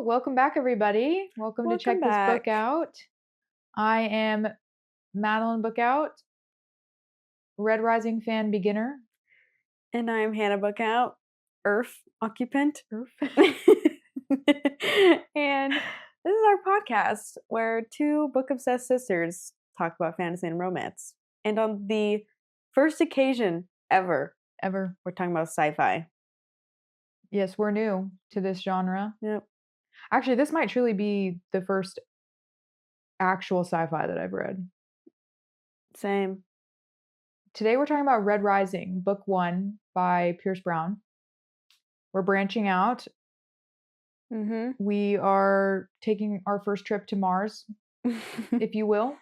welcome back, everybody. Welcome to Check This Book Out. I am Madeline Bookout, Red Rising fan beginner. And I'm Hannah Bookout, Earth occupant. And this is our podcast where two book-obsessed sisters talk about fantasy and romance. And on the first occasion ever, we're talking about sci-fi. Yes, we're new to this genre. Yep. Actually, this might truly be the first actual sci-fi that I've read. Same. Today we're talking about Red Rising, book 1 by Pierce Brown. We're branching out. Mm-hmm. We are taking our first trip to Mars, if you will.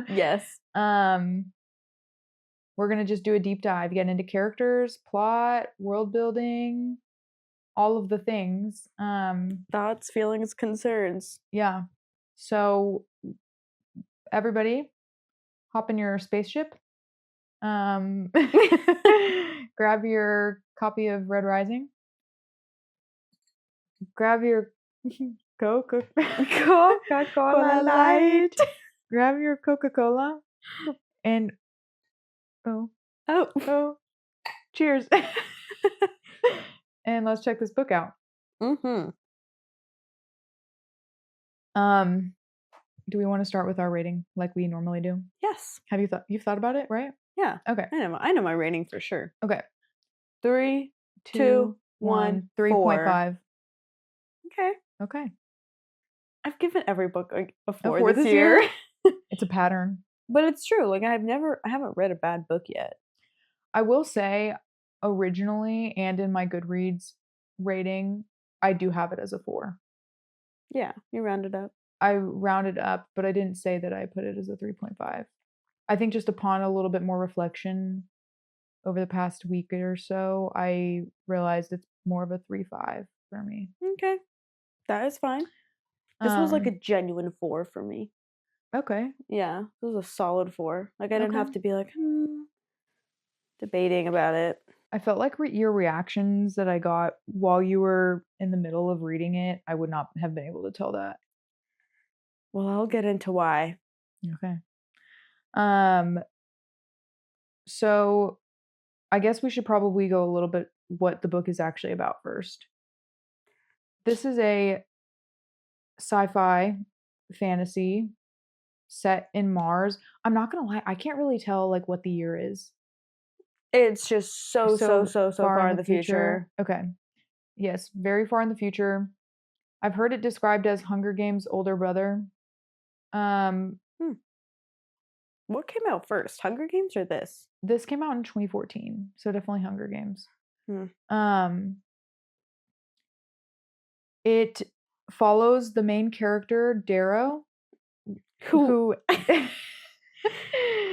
Yes. We're going to just do a deep dive, get into characters, plot, world building, all of the things. Thoughts, feelings, concerns. Yeah. So everybody, hop in your spaceship. Grab your copy of Red Rising. Grab your Coca-Cola Light. Grab your Coca-Cola and cheers. And let's check this book out. Mm-hmm. Do we want to start with our rating like we normally do? Yes. Have you've thought about it, right? Yeah. Okay. I know my rating for sure. Okay. 3, 2, 1, 3.5. Okay. I've given every book a 4 4 this year. It's a pattern. But it's true. Like I haven't read a bad book yet. I will say originally and in my Goodreads rating, I do have it as a 4. Yeah, you rounded up. I rounded up, but I didn't say that I put it as a 3.5. I think just upon a little bit more reflection over the past week or so, I realized it's more of a 3.5 for me. Okay. That is fine. This was like a genuine 4 for me. Okay. Yeah, this was a solid 4. Like I didn't have to be like, debating about it. I felt like your reactions that I got while you were in the middle of reading it, I would not have been able to tell that. Well, I'll get into why. Okay. So I guess we should probably go a little bit what the book is actually about first. This is a sci-fi fantasy set in Mars. I'm not gonna lie, I can't really tell like what the year is. It's just so far in the future. Okay. Yes, very far in the future. I've heard it described as Hunger Games' older brother. What came out first, Hunger Games or this? This came out in 2014, so definitely Hunger Games. It follows the main character, Darrow, who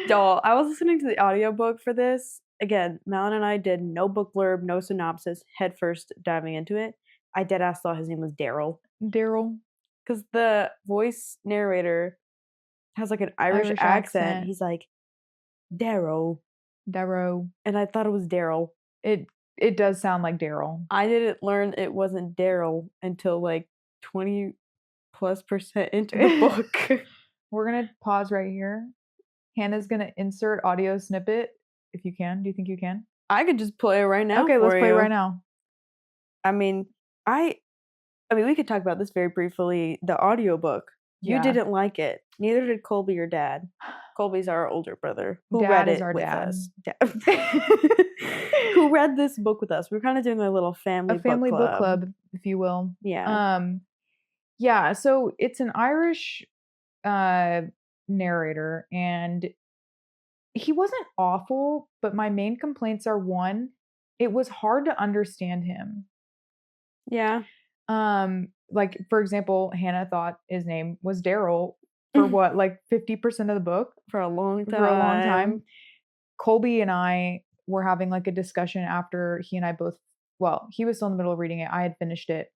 Doll. I was listening to the audiobook for this. Again, Malin and I did no book blurb, no synopsis, head first diving into it. I deadass thought his name was Darrow. Because the voice narrator has like an Irish accent. He's like, Darrow. And I thought it was Daryl. It does sound like Daryl. I didn't learn it wasn't Daryl until like 20+% into the book. We're going to pause right here. Hannah's going to insert audio snippet if you can. Do you think you can? I could just play it right now. Okay, let's play it right now. I mean, we could talk about this very briefly. The audiobook. You didn't like it. Neither did Colby, your dad. Colby's our older brother. Who read it with us. Who read this book with us. We were kind of doing a little family book club, if you will. Yeah. Yeah, so it's an Irish narrator, and he wasn't awful, but my main complaints are, 1, it was hard to understand him. Yeah. Like, for example, Hannah thought his name was Daryl for what, like 50% of the book? For a long time. Colby and I were having like a discussion after he and I both, he was still in the middle of reading it. I had finished it.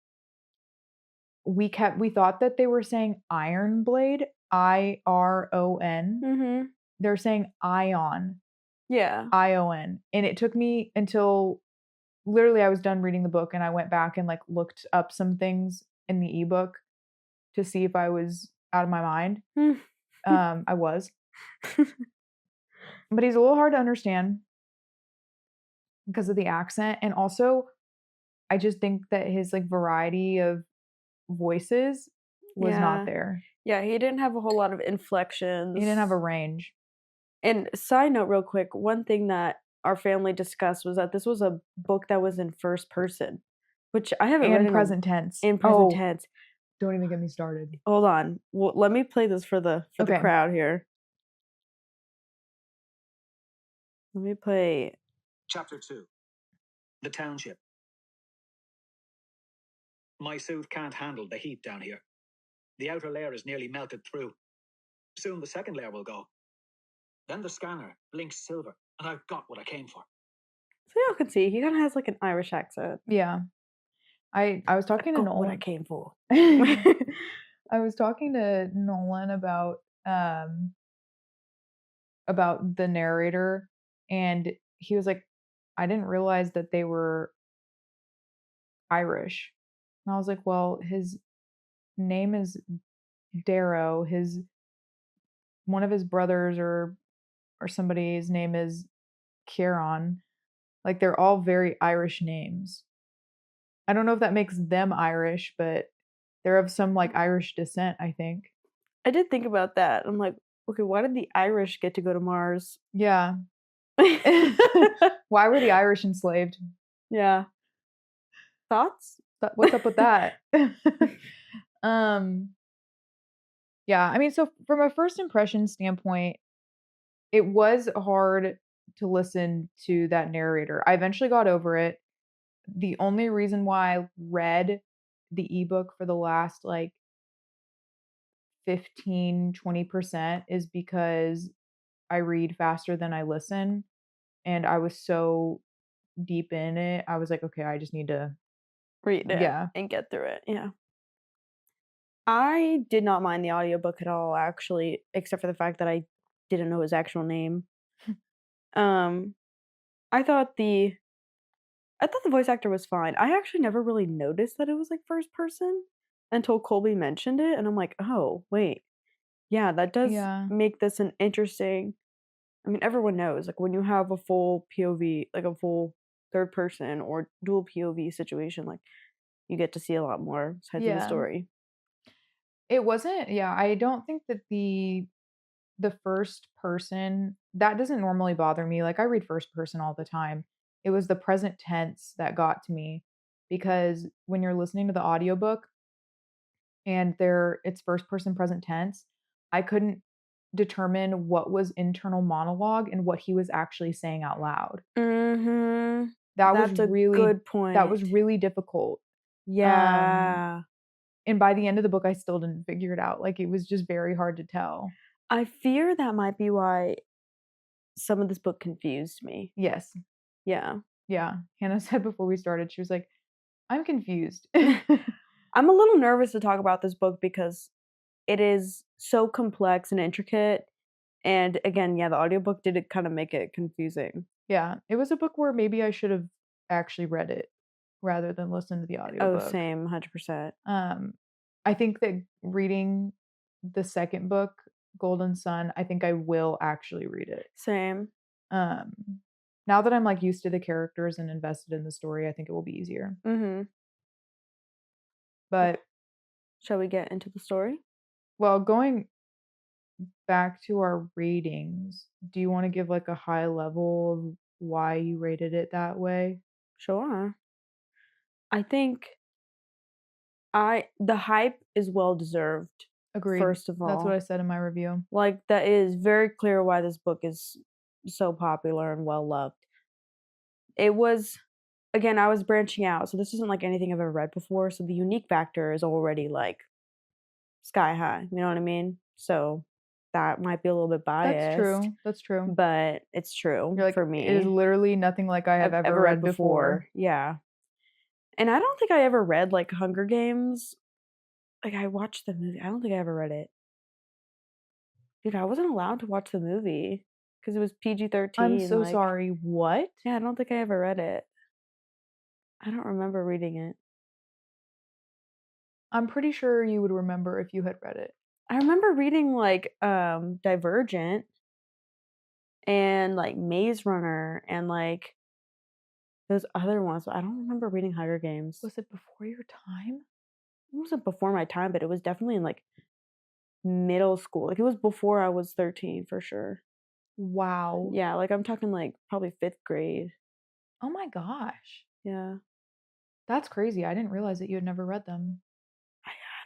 We thought that they were saying Iron Blade, IRON. Mm-hmm. They're saying Ion. Yeah. ION. And it took me until literally I was done reading the book and I went back and like looked up some things in the ebook to see if I was out of my mind. I was. But he's a little hard to understand because of the accent, and also I just think that his like variety of voices was not there. Yeah, he didn't have a whole lot of He inflections. didn't have a range. And side note, real quick, one thing that our family discussed was that this was a book that was in first person, which I haven't read And in present tense. in present tense. Don't even get me started. Hold on. Well, let me play this for the Okay. crowd here. Let me play. Chapter 2. The Township. My suit can't handle the heat down here. The outer layer is nearly melted through. Soon the second layer will go. Then the scanner blinks silver, and I've got what I came for. So y'all can see, he kind of has like an Irish accent. Yeah. I was talking to Nolan. What I came for. I was talking to Nolan about the narrator, and he was like, I didn't realize that they were Irish. And I was like, well, his name is Darrow. One of his brothers or somebody's name is Kieran. Like, they're all very Irish names. I don't know if that makes them Irish, but they're of some like Irish descent, I think. I did think about that. I'm like, okay, why did the Irish get to go to Mars? Yeah. Why were the Irish enslaved? Yeah. Thoughts? What's up with that? Yeah, I mean, so from a first impression standpoint, it was hard to listen to that narrator. I eventually got over it. The only reason why I read the ebook for the last like 15-20% is because I read faster than I listen, and I was so deep in it. I was like, okay, I just need to read it and get through it. Yeah. I did not mind the audiobook at all, actually, except for the fact that I didn't know his actual name. I thought the voice actor was fine. I actually never really noticed that it was like first person until Colby mentioned it, and I'm like, oh wait, yeah, that does make this an interesting. I mean, everyone knows like when you have a full POV, like a full third person or dual POV situation, like you get to see a lot more sides of the story. It wasn't, I don't think that the first person, that doesn't normally bother me. Like, I read first person all the time. It was the present tense that got to me, because when you're listening to the audiobook and it's first person present tense, I couldn't determine what was internal monologue and what he was actually saying out loud. That's a really good point. That was really difficult. Yeah. And by the end of the book, I still didn't figure it out. Like, it was just very hard to tell. I fear that might be why some of this book confused me. Yes. Yeah. Yeah. Hannah said before we started, she was like, I'm confused. I'm a little nervous to talk about this book because it is so complex and intricate. And again, the audiobook did kind of make it confusing. Yeah. It was a book where maybe I should have actually read it rather than listen to the audiobook. Oh, same, 100%. I think that reading the second book, Golden Sun, I think I will actually read it. Same. Now that I'm like used to the characters and invested in the story, I think it will be easier. But shall we get into the story? Well, going back to our ratings, do you want to give like a high level of why you rated it that way? Sure. I think the hype is well deserved. Agreed. First of all, that's what I said in my review. Like, that is very clear why this book is so popular and well loved. It was, again, I was branching out, so this isn't like anything I've ever read before. So the unique factor is already like sky high. You know what I mean? So that might be a little bit biased. That's true. But it's true for me. It is literally nothing like I have ever read before. Yeah. And I don't think I ever read like Hunger Games. Like, I watched the movie. I don't think I ever read it. Dude, I wasn't allowed to watch the movie because it was PG-13. I'm so sorry. What? Yeah, I don't think I ever read it. I don't remember reading it. I'm pretty sure you would remember if you had read it. I remember reading like Divergent and like Maze Runner and like those other ones. I don't remember reading Hunger Games. Was it before your time? It wasn't before my time, but it was definitely in like middle school. Like it was before I was 13 for sure. Wow. Yeah, like I'm talking like probably 5th grade. Oh my gosh. Yeah. That's crazy. I didn't realize that you had never read them.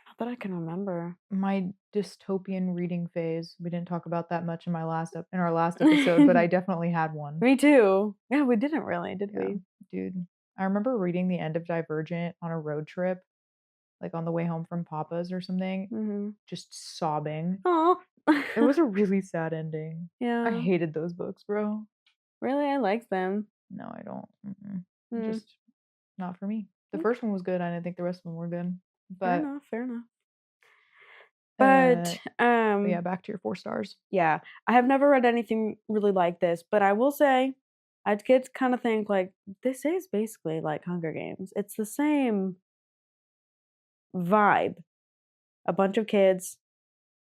Not that I can remember. My dystopian reading phase. We didn't talk about that much in our last episode, but I definitely had one. Me too. Yeah, we didn't really, did Yeah, we? dude. I remember reading the end of Divergent on a road trip, like on the way home from Papa's or something, Mm-hmm. just sobbing. Oh. It was a really sad ending. Yeah. I hated those books, bro. Really, I liked them. No, I don't. Mm. Just not for me. The first one was good. I didn't think the rest of them were good. But fair enough. But yeah, back to your 4 stars. Yeah, I have never read anything really like this, but I will say, I did kind of think like this is basically like Hunger Games. It's the same vibe. A bunch of kids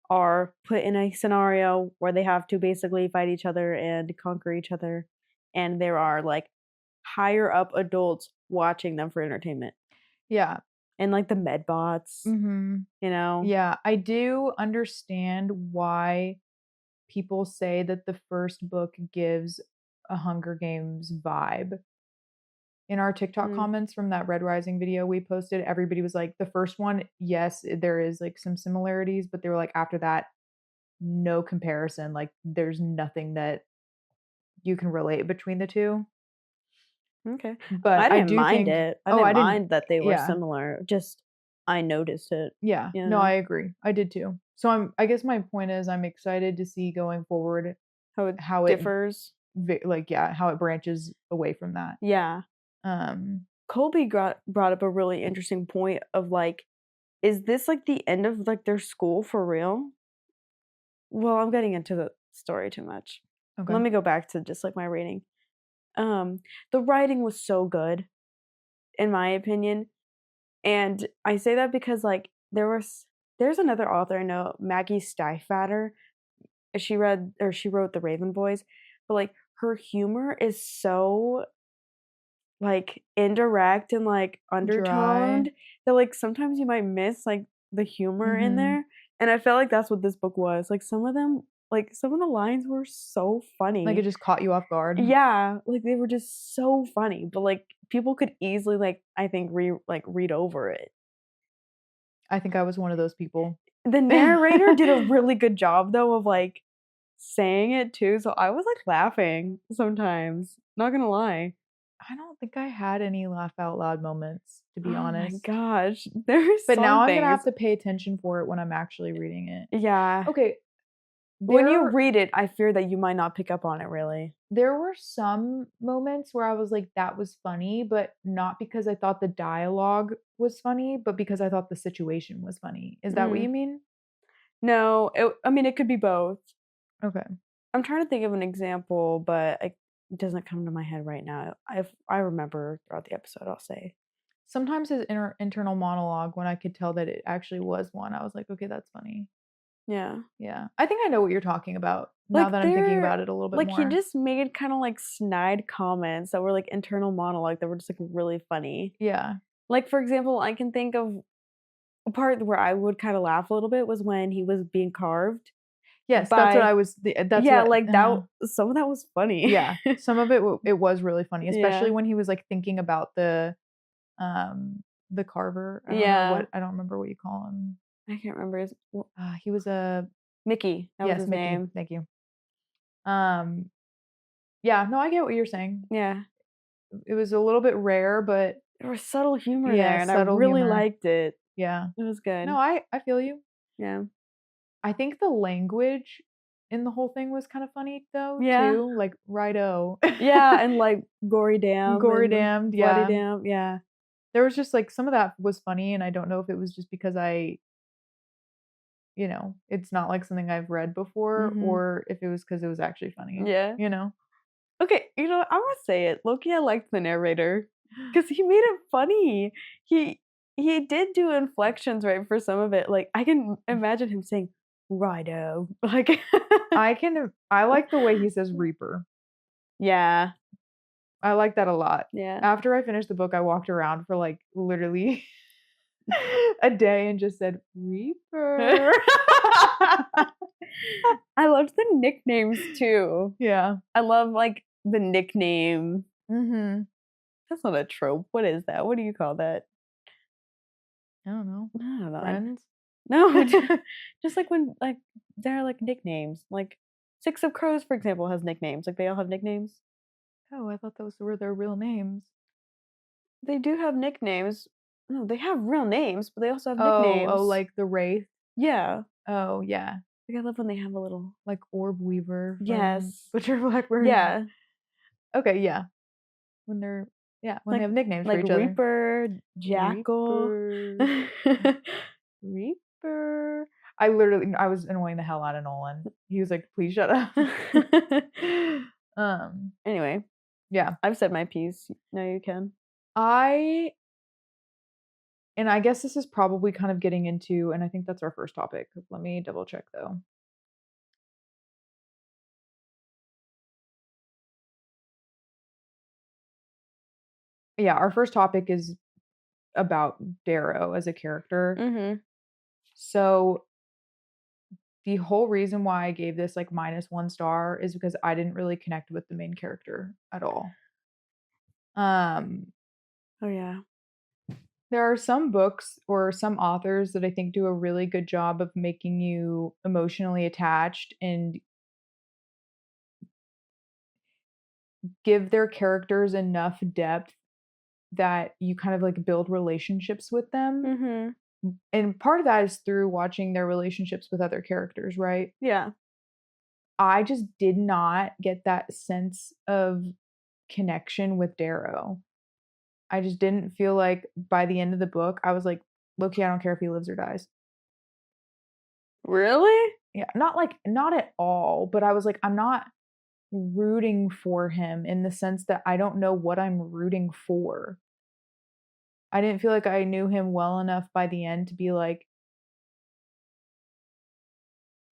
are put in a scenario where they have to basically fight each other and conquer each other, and there are like higher up adults watching them for entertainment. Yeah. And like the medbots, you know? Yeah, I do understand why people say that the first book gives a Hunger Games vibe. In our TikTok comments from that Red Rising video we posted, everybody was like, the first one, yes, there is like some similarities, but they were like, after that, no comparison. Like, there's nothing that you can relate between the two. Okay. But I didn't do mind think it. I didn't mind that they were yeah. similar. Just I noticed it. Yeah. you No, know? I agree. I did too. So I guess my point is I'm excited to see going forward How it differs. how it branches away from that. Yeah. Colby brought up a really interesting point of like, is this like the end of like their school for real? Well, I'm getting into the story too much. Okay. Let me go back to just like my reading. The writing was so good, in my opinion. And I say that because like there's another author I know, Maggie Stiefvater. She wrote The Raven Boys, but like her humor is so like indirect and like undertoned that like sometimes you might miss like the humor in there. And I felt like that's what this book was. Like some of the lines were so funny. Like it just caught you off guard. Yeah, like they were just so funny, but like people could easily like I think read over it. I think I was one of those people. The narrator did a really good job though of like saying it too, so I was like laughing sometimes. Not gonna lie. I don't think I had any laugh out loud moments, to be honest. Oh my gosh, there's. But now I'm gonna have to pay attention for it when I'm actually reading it. Yeah. Okay. When you read it, I fear that you might not pick up on it really. There were some moments where I was like, that was funny, but not because I thought the dialogue was funny, but because I thought the situation was funny. Is that what you mean? No, it could be both. Okay. I'm trying to think of an example, but it doesn't come to my head right now. I remember throughout the episode, I'll say. Sometimes his internal monologue, when I could tell that it actually was one, I was like, okay, that's funny. Yeah. Yeah. I think I know what you're talking about now that I'm thinking about it a little bit more. Like he just made kind of like snide comments that were like internal monologue that were just like really funny. Yeah. Like for example, I can think of a part where I would kind of laugh a little bit was when he was being carved. Yes, that's what I was. Some of that was funny. Yeah, some of it was really funny, especially when he was like thinking about the carver. I don't remember what you call him. I can't remember his. He was a Mickey. That was his Mickey. name. Thank you. Yeah, no, I get what you're saying. Yeah, it was a little bit rare, but there was subtle humor there, and I really liked it. Yeah, it was good. No, I feel you. Yeah, I think the language in the whole thing was kind of funny though, too. Like righto. Yeah, and like gory damned, bloody damned, yeah. There was just like some of that was funny, and I don't know if it was just because it's not like something I've read before, or if it was because it was actually funny. Yeah. Okay, I'm gonna say it. Loki, I liked the narrator because he made it funny. He he did do inflections right for some of it. Like I can imagine him saying "righto." Like I like the way he says Reaper. yeah. I like that a lot. Yeah. After I finished the book, I walked around for like literally a day and just said Reaper. I loved the nicknames too. Yeah. I love like the nickname. Mm-hmm. That's not a trope. What is that? What do you call that? I don't know. I don't know. Friends? No, just like when like they're like nicknames. Like Six of Crows, for example, has nicknames. Like they all have nicknames. Oh, I thought those were their real names. They do have nicknames. No, they have real names, but they also have Oh, nicknames. like the Wraith. Yeah. Oh, yeah. Like I love when they have a little Like Orb Weaver. From yes. Butcher Blackbird. Yeah. Okay, yeah. When they have nicknames like for each other. Reaper, Jackal. Reaper. Reaper. I was annoying the hell out of Nolan. He was like, please shut up. Anyway. Yeah. I've said my piece. Now you can. I guess this is probably kind of getting into, and I think that's our first topic. Let me double check though. Yeah, our first topic is about Darrow as a character. Mm-hmm. So the whole reason why I gave this like -1 star is because I didn't really connect with the main character at all. Oh yeah. There are some books or some authors that I think do a really good job of making you emotionally attached and give their characters enough depth that you kind of like build relationships with them. Mm-hmm. And part of that is through watching their relationships with other characters, right? Yeah. I just did not get that sense of connection with Darrow. I just didn't feel like by the end of the book, I was like, look, I don't care if he lives or dies. Really? Yeah, not at all, but I was like, I'm not rooting for him in the sense that I don't know what I'm rooting for. I didn't feel like I knew him well enough by the end to be like,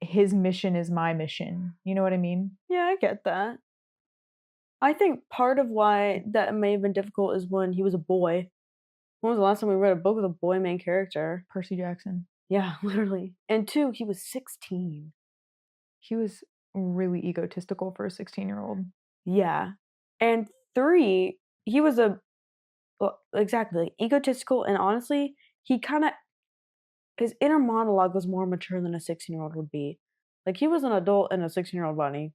his mission is my mission. You know what I mean? Yeah, I get that. I think part of why that may have been difficult is when he was a boy. When was the last time we read a book with a boy main character? Percy Jackson. Yeah, literally. And 2, he was 16. He was really egotistical for a 16-year-old. Yeah. And 3, he was exactly egotistical, and honestly, he kind of his inner monologue was more mature than a 16-year-old would be. Like he was an adult in a 16-year-old body.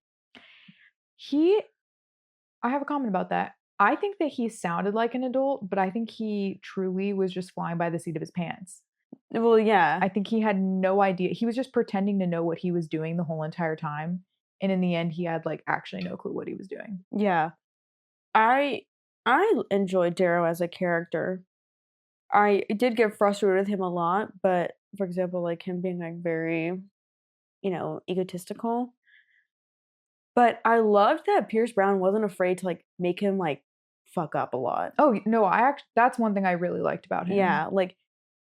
I have a comment about that. I think that he sounded like an adult, but I think he truly was just flying by the seat of his pants. Well, yeah. I think he had no idea. He was just pretending to know what he was doing the whole entire time. And in the end, he had like actually no clue what he was doing. Yeah. I enjoyed Darrow as a character. I did get frustrated with him a lot, but for example, like him being like very, egotistical. But I loved that Pierce Brown wasn't afraid to like make him like fuck up a lot. Oh no, that's one thing I really liked about him. Yeah, like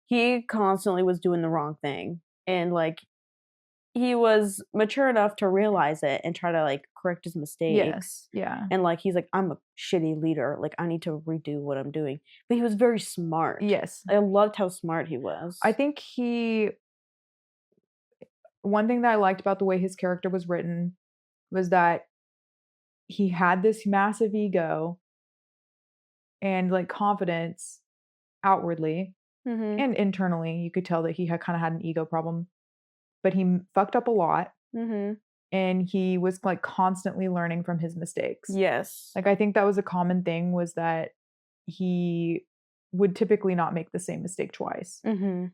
he constantly was doing the wrong thing, and like he was mature enough to realize it and try to like correct his mistakes. Yes, yeah. And like he's like, I'm a shitty leader, like I need to redo what I'm doing. But he was very smart. Yes, I loved how smart he was. I think one thing that I liked about the way his character was written was that he had this massive ego and like confidence outwardly and internally. You could tell that he had kind of had an ego problem, but he fucked up a lot. And he was like constantly learning from his mistakes. Yes. Like I think that was a common thing, was that he would typically not make the same mistake twice. So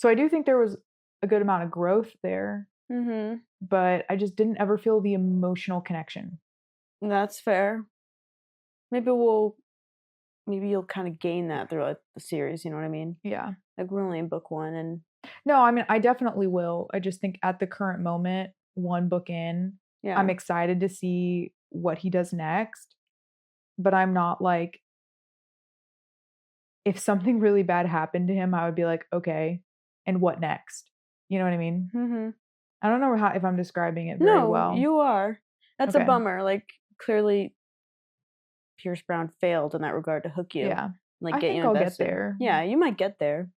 I do think there was a good amount of growth there. But I just didn't ever feel the emotional connection. That's fair. Maybe you'll kind of gain that throughout the series, you know what I mean? Yeah. Like we're only in book 1 and no, I mean I definitely will. I just think at the current moment, 1 book in, yeah. I'm excited to see what he does next. But I'm not like if something really bad happened to him, I would be like, okay, and what next? You know what I mean? Mm-hmm. I don't know if I'm describing it very No, well. you are. That's a Okay. bummer. Like, clearly, Pierce Brown failed in that regard to hook you. Yeah. Like, I get think you I'll get invested. there. Yeah, you might get there.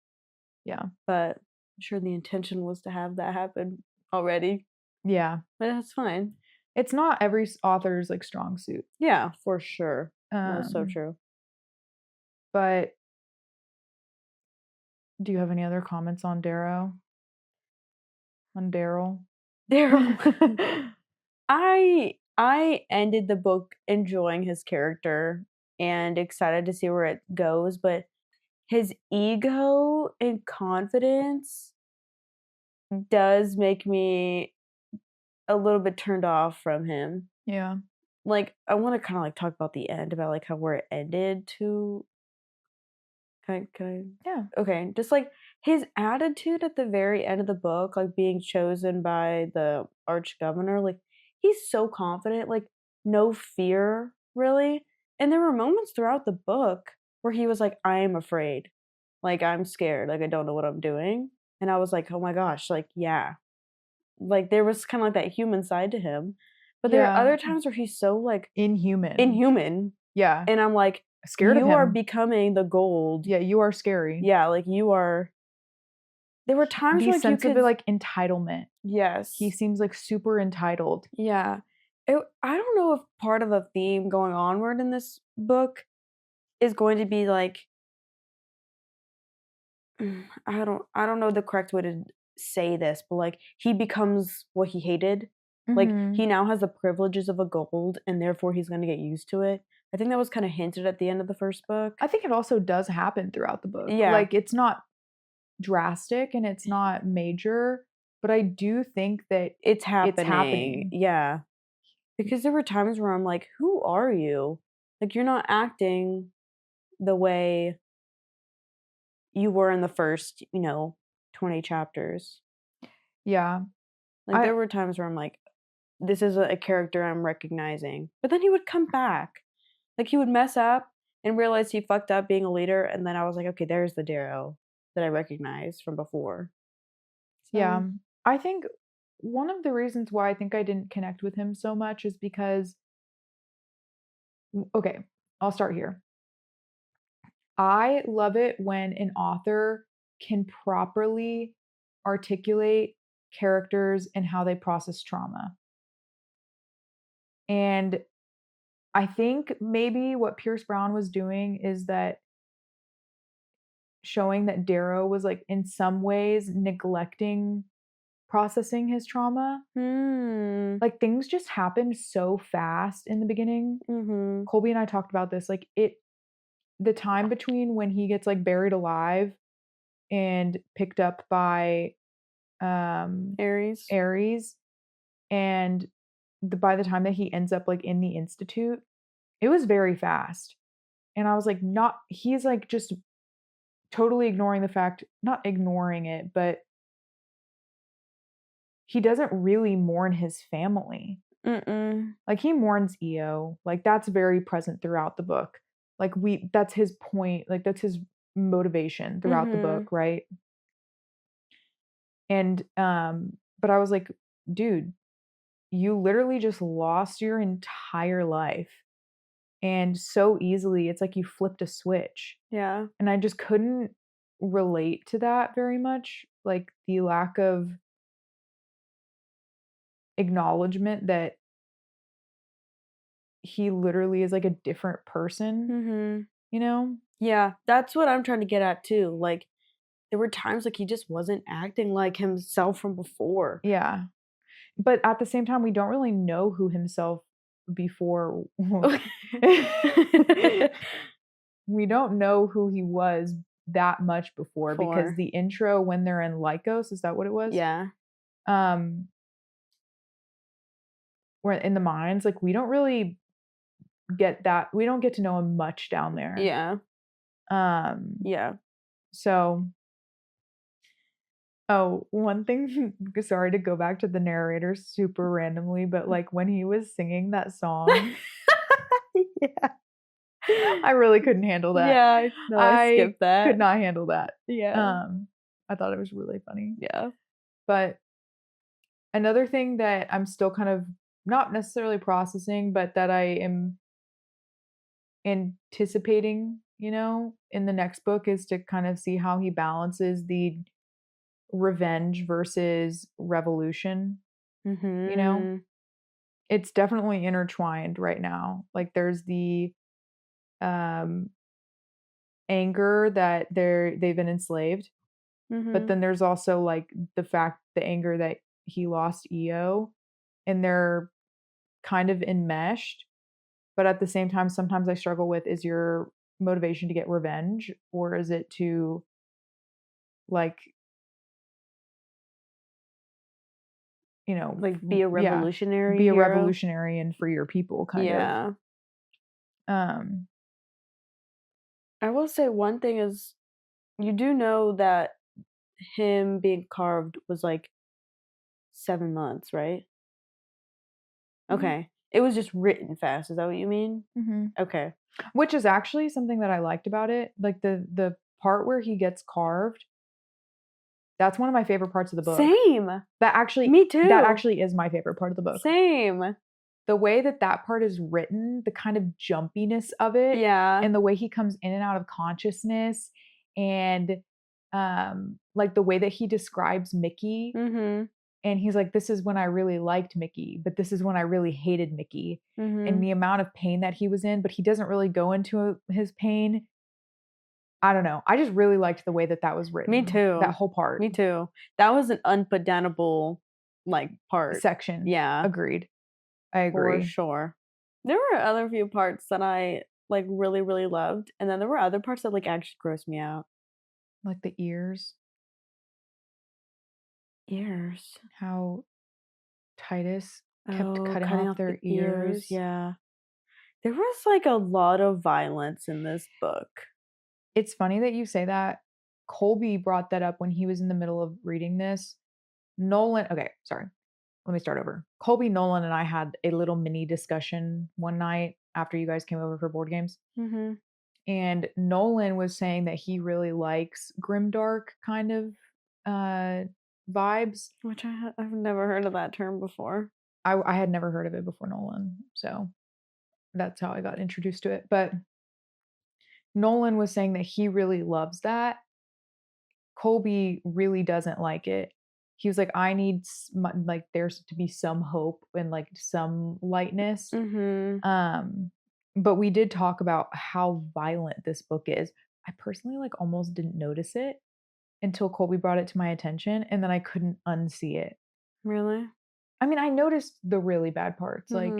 Yeah. But I'm sure the intention was to have that happen already. Yeah. But that's fine. It's not every author's like strong suit. Yeah, for sure. That's so Um, true. But do you have any other comments on Darrow? On Darryl? Darrow. I ended the book enjoying his character and excited to see where it goes, but his ego and confidence does make me a little bit turned off from him. Yeah. Like, I want to kind of like talk about the end, about like how where it ended to. Can I? Yeah. Okay, just like his attitude at the very end of the book, like being chosen by the arch governor, like he's so confident, like no fear really. And there were moments throughout the book where he was like, I am afraid, like I'm scared, like I don't know what I'm doing. And I was like, oh my gosh, like yeah, like there was kind of like that human side to him. But there are other times where he's so like inhuman. Yeah. And I'm like, scared of him. You are becoming the gold. Yeah, you are scary. Yeah, like you are. There were times the like sense you could of it, like entitlement. Yes. He seems like super entitled. Yeah. I don't know if part of a theme going onward in this book is going to be like I don't know the correct way to say this, but like he becomes what he hated. Like he now has the privileges of a gold and therefore he's going to get used to it. I think that was kind of hinted at the end of the first book. I think it also does happen throughout the book. Yeah. Like it's not drastic and it's not major, but I do think that it's happening. Yeah. Because there were times where I'm like, who are you? Like you're not acting the way you were in the first, 20 chapters. Yeah. Like there were times where I'm like, this is a character I'm recognizing. But then he would come back. Like he would mess up and realize he fucked up being a leader. And then I was like, okay, there's the Darrow that I recognized from before. So. Yeah. I think one of the reasons why I think I didn't connect with him so much is because, okay, I'll start here. I love it when an author can properly articulate characters and how they process trauma. And I think maybe what Pierce Brown was doing is that showing that Darrow was like in some ways neglecting processing his trauma. Like things just happened so fast in the beginning. Colby and I talked about this. Like the time between when he gets like buried alive and picked up by Ares and by the time that he ends up like in the institute, it was very fast. And I was like, he's like just totally ignoring the fact, not ignoring it, but he doesn't really mourn his family. Like he mourns EO. Like that's very present throughout the book. Like that's his point. Like that's his motivation throughout the book, right? And but I was like, dude, you literally just lost your entire life. And so easily, it's like you flipped a switch. Yeah. And I just couldn't relate to that very much. Like the lack of acknowledgement that he literally is like a different person, you know? Yeah, that's what I'm trying to get at too. Like there were times like he just wasn't acting like himself from before. Yeah. But at the same time, we don't really know who himself before. We don't know who he was that much before because the intro when they're in Lycos, is that what it was? Yeah. We're in the mines, like we don't really get that. We don't get to know him much down there. Yeah. Yeah. So one thing, sorry to go back to the narrator super randomly, but like when he was singing that song, yeah, I really couldn't handle that. Yeah, no, I skipped that. Could not handle that. Yeah. I thought it was really funny. Yeah. But another thing that I'm still kind of not necessarily processing, but that I am anticipating, in the next book is to kind of see how he balances the revenge versus revolution. Mm-hmm. It's definitely intertwined right now. Like there's the anger that they've been enslaved, but then there's also like the anger that he lost EO, and they're kind of enmeshed. But at the same time, sometimes I struggle with, is your motivation to get revenge, or is it to like, like be a revolutionary be a hero? revolutionary and free your people kind of. I will say one thing is, you do know that him being carved was like 7 months, right? Okay. It was just written fast. Is that what you mean? Okay. Which is actually something that I liked about it. Like the part where he gets carved, that's one of my favorite parts of the book. Same. Me too. That actually is my favorite part of the book. Same. The way that part is written, the kind of jumpiness of it, and the way he comes in and out of consciousness, and like the way that he describes Mickey, and he's like, this is when I really liked Mickey, but this is when I really hated Mickey, and the amount of pain that he was in, but he doesn't really go into his pain. I don't know. I just really liked the way that was written. Me too. That whole part. Me too. That was an unputdownable part. Section. Yeah. Agreed. I agree. For sure. There were other few parts that I really, really loved, and then there were other parts that actually grossed me out. Like the ears. Ears. How Titus kept cutting off their ears. Yeah. There was a lot of violence in this book. It's funny that you say that. Colby brought that up when he was in the middle of reading this. Okay, sorry. Let me start over. Colby, Nolan, and I had a little mini discussion one night after you guys came over for board games. And Nolan was saying that he really likes grimdark kind of vibes. Which I've never heard of that term before. I had never heard of it before Nolan, so that's how I got introduced to it. But Nolan was saying that he really loves that. Colby really doesn't like it. He was like, I need there's to be some hope and some lightness. But we did talk about how violent this book is. I personally almost didn't notice it until Colby brought it to my attention, and then I couldn't unsee it. Really? I mean, I noticed the really bad parts, like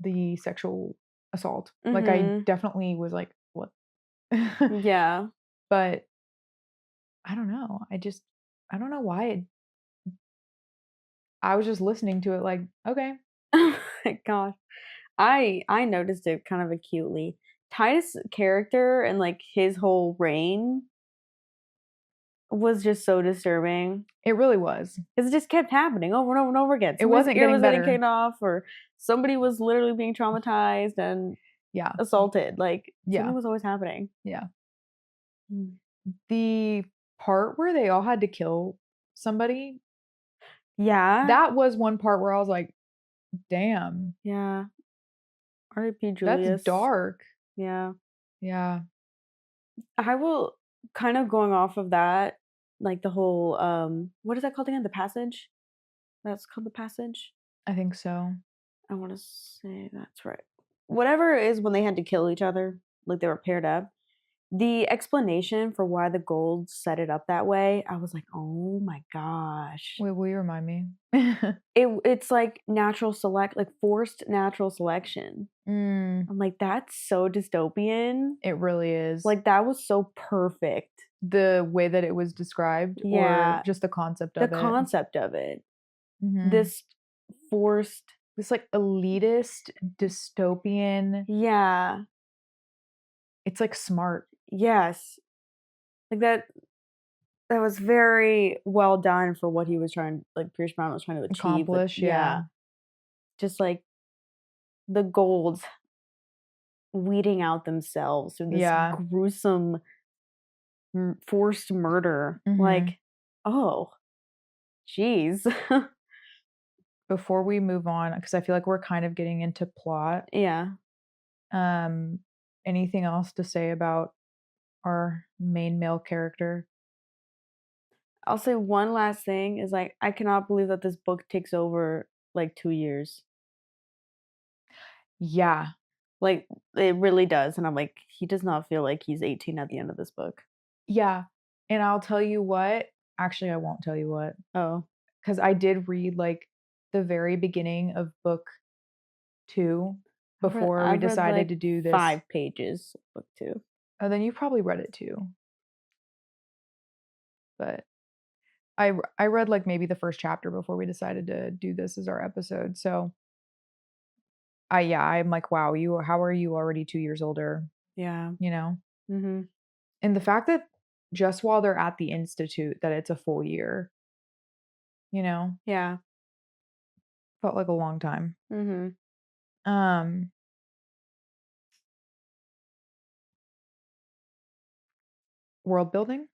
the sexual assault. I definitely was like, what? Yeah. But I don't know. I don't know why I was just listening to it okay. Oh my gosh. I noticed it kind of acutely. Titus' character and his whole reign was just so disturbing. It really was. It just kept happening over and over and over again. It wasn't getting better. Getting off, or somebody was literally being traumatized and assaulted. Something was always happening. Yeah. The part where they all had to kill somebody. Yeah. That was one part where I was like, damn. Yeah. R.I.P. Julius. That's dark. Yeah. Yeah. I will kind of going off of that, the whole what is that called again? The Passage? That's called The Passage? I think so. I want to say that's right. Whatever it is when they had to kill each other, they were paired up. The explanation for why the gold set it up that way, I was like, oh my gosh. Wait, will you remind me? It's natural forced natural selection. I'm like, that's so dystopian. It really is. That was so perfect. The way that it was described, or just the concept of it. The concept of it. This forced, this elitist dystopian. Yeah. It's smart. Yes. That was very well done for what he was trying, Pierce Brown was trying to achieve. Accomplish, yeah. Just the gold weeding out themselves through this Yeah. gruesome forced murder. Mhm. Like, oh, jeez. Before we move on, because I feel like we're kind of getting into plot, Yeah. anything else to say about our main male character? I'll say one last thing is like I cannot believe that this book takes over like 2 years. Yeah. Like it really does, and I'm like, he does not feel like he's 18 at the end of this book. Yeah, and I'll tell you what, actually, I won't tell you what, Oh, because I did read, like, the very beginning of book 2 before we I've read decided like to do this. 5 pages of book 2. Oh, then you probably read it too. But I read, like, maybe the first chapter before we decided to do this as our episode, so yeah, I'm like, "Wow, how are you already 2 years older?" Yeah. You know? Mhm. And the fact that just while they're at the institute that it's a full year, you know, Yeah. felt like a long time. Mhm. Um, World building?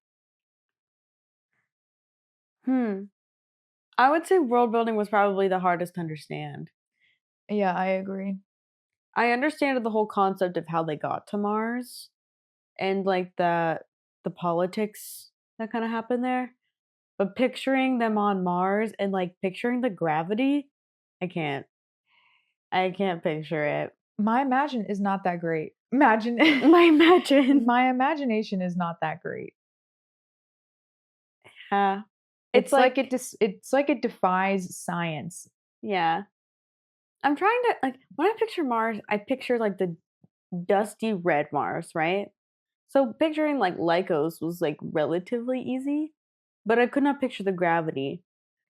Hmm. I would say world building was probably the hardest to understand. Yeah, I agree. I understand the whole concept of how they got to Mars and like the politics that kind of happened there. But picturing them on Mars and like picturing the gravity, I can't. I can't picture it. My imagine is not that great. Imagine My imagine. my imagination is not that great. Yeah. It's like it's like it defies science. Yeah. I'm trying to like when I picture Mars, I picture like the dusty red Mars, right? So picturing like Lycos was like relatively easy, but I could not picture the gravity.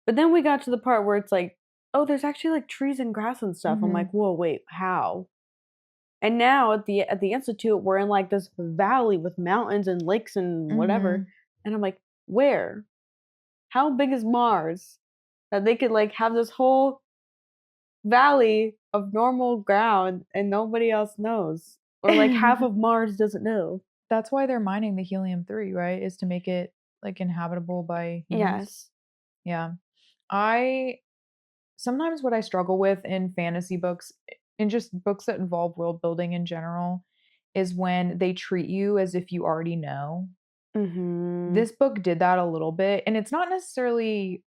But then we got to the part where it's like, oh, there's actually like trees and grass and stuff. I'm Mhm. like, whoa, wait, how? And now at the institute, we're in like this valley with mountains and lakes and whatever. Mhm. And I'm like, where? How big is Mars? That they could like have this whole valley of normal ground and nobody else knows. Or like half of Mars doesn't know. That's why they're mining the helium-3, right? Is to make it, like, inhabitable by humans? Yes. Yeah. I sometimes what I struggle with in fantasy books, in just books that involve world building in general, is when they treat you as if you already know. Mhm. This book did that a little bit, and it's not necessarily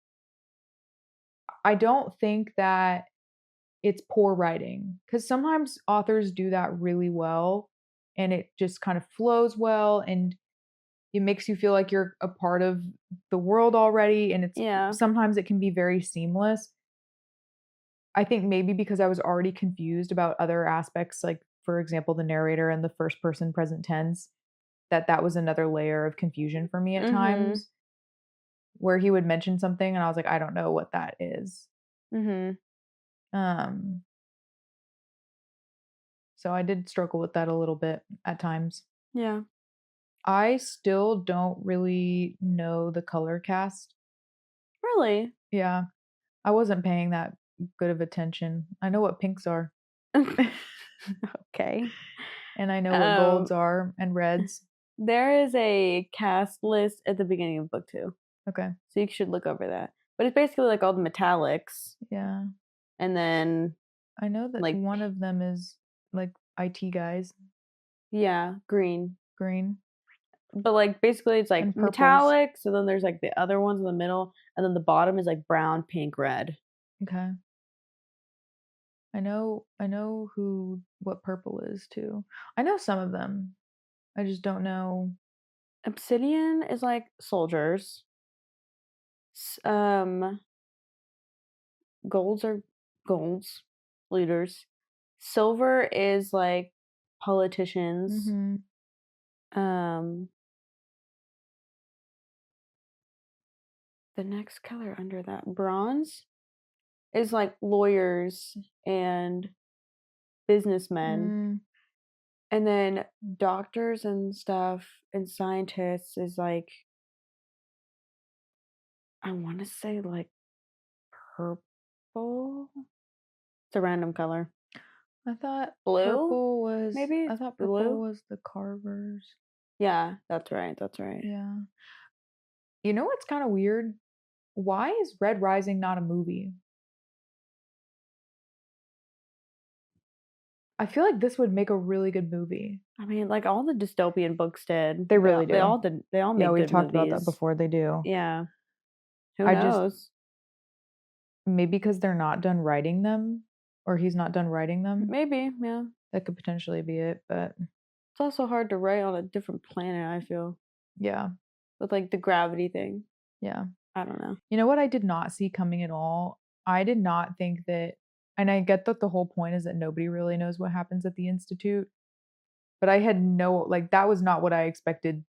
I don't think that it's poor writing, because sometimes authors do that really well, and it just kind of flows well, and it makes you feel like you're a part of the world already, and it's Yeah. sometimes it can be very seamless. I think maybe because I was already confused about other aspects, like, for example, the narrator and the first person present tense, that was another layer of confusion for me at Mhm. times, where he would mention something and I was like, "I don't know what that is." Mhm. Um, so I did struggle with that a little bit at times. Yeah. I still don't really know the color cast. Really? Yeah, I wasn't paying that good of attention. I know what pinks are, Okay. and I know what golds Um, are and reds. there is a cast list at the beginning of book 2, Okay. so you should look over that. But it's basically like all the metallics, Yeah. and then I know that like one of them is, like, IT guys, yeah, green. green, But like basically it's like and purples. metallics, and then there's like the other ones in the middle, and then the bottom is like brown, pink, red. Okay. I know who what purple is too. I know some of them. I just don't know. Obsidian is like soldiers. S- Um, golds are golds, leaders. Silver is like politicians. Mhm. Um, the next color under that, bronze, is like lawyers and businessmen. Mm, And then doctors and stuff and scientists is like I want to say like purple. It's a random color. I thought Blue, purple was maybe? I thought Blue? purple was the carvers. Yeah, that's right. That's right. Yeah. You know what's kind of weird? Why is Red Rising not a movie? I feel like this would make a really good movie. I mean, like all the dystopian books did. They really They do. all did. They all Yeah, make we've good talked about that movies. before. They do. Yeah. Who I just knows? maybe because they're not done writing them, or he's not done writing them. Maybe, yeah. That could potentially be it, but It's also hard to write on a different planet, I feel. yeah. With like the gravity thing. Yeah. I don't know. You know what I did not see coming at all? I did not think that, and I get that the whole point is that nobody really knows what happens at the Institute, but I had that was not what I expected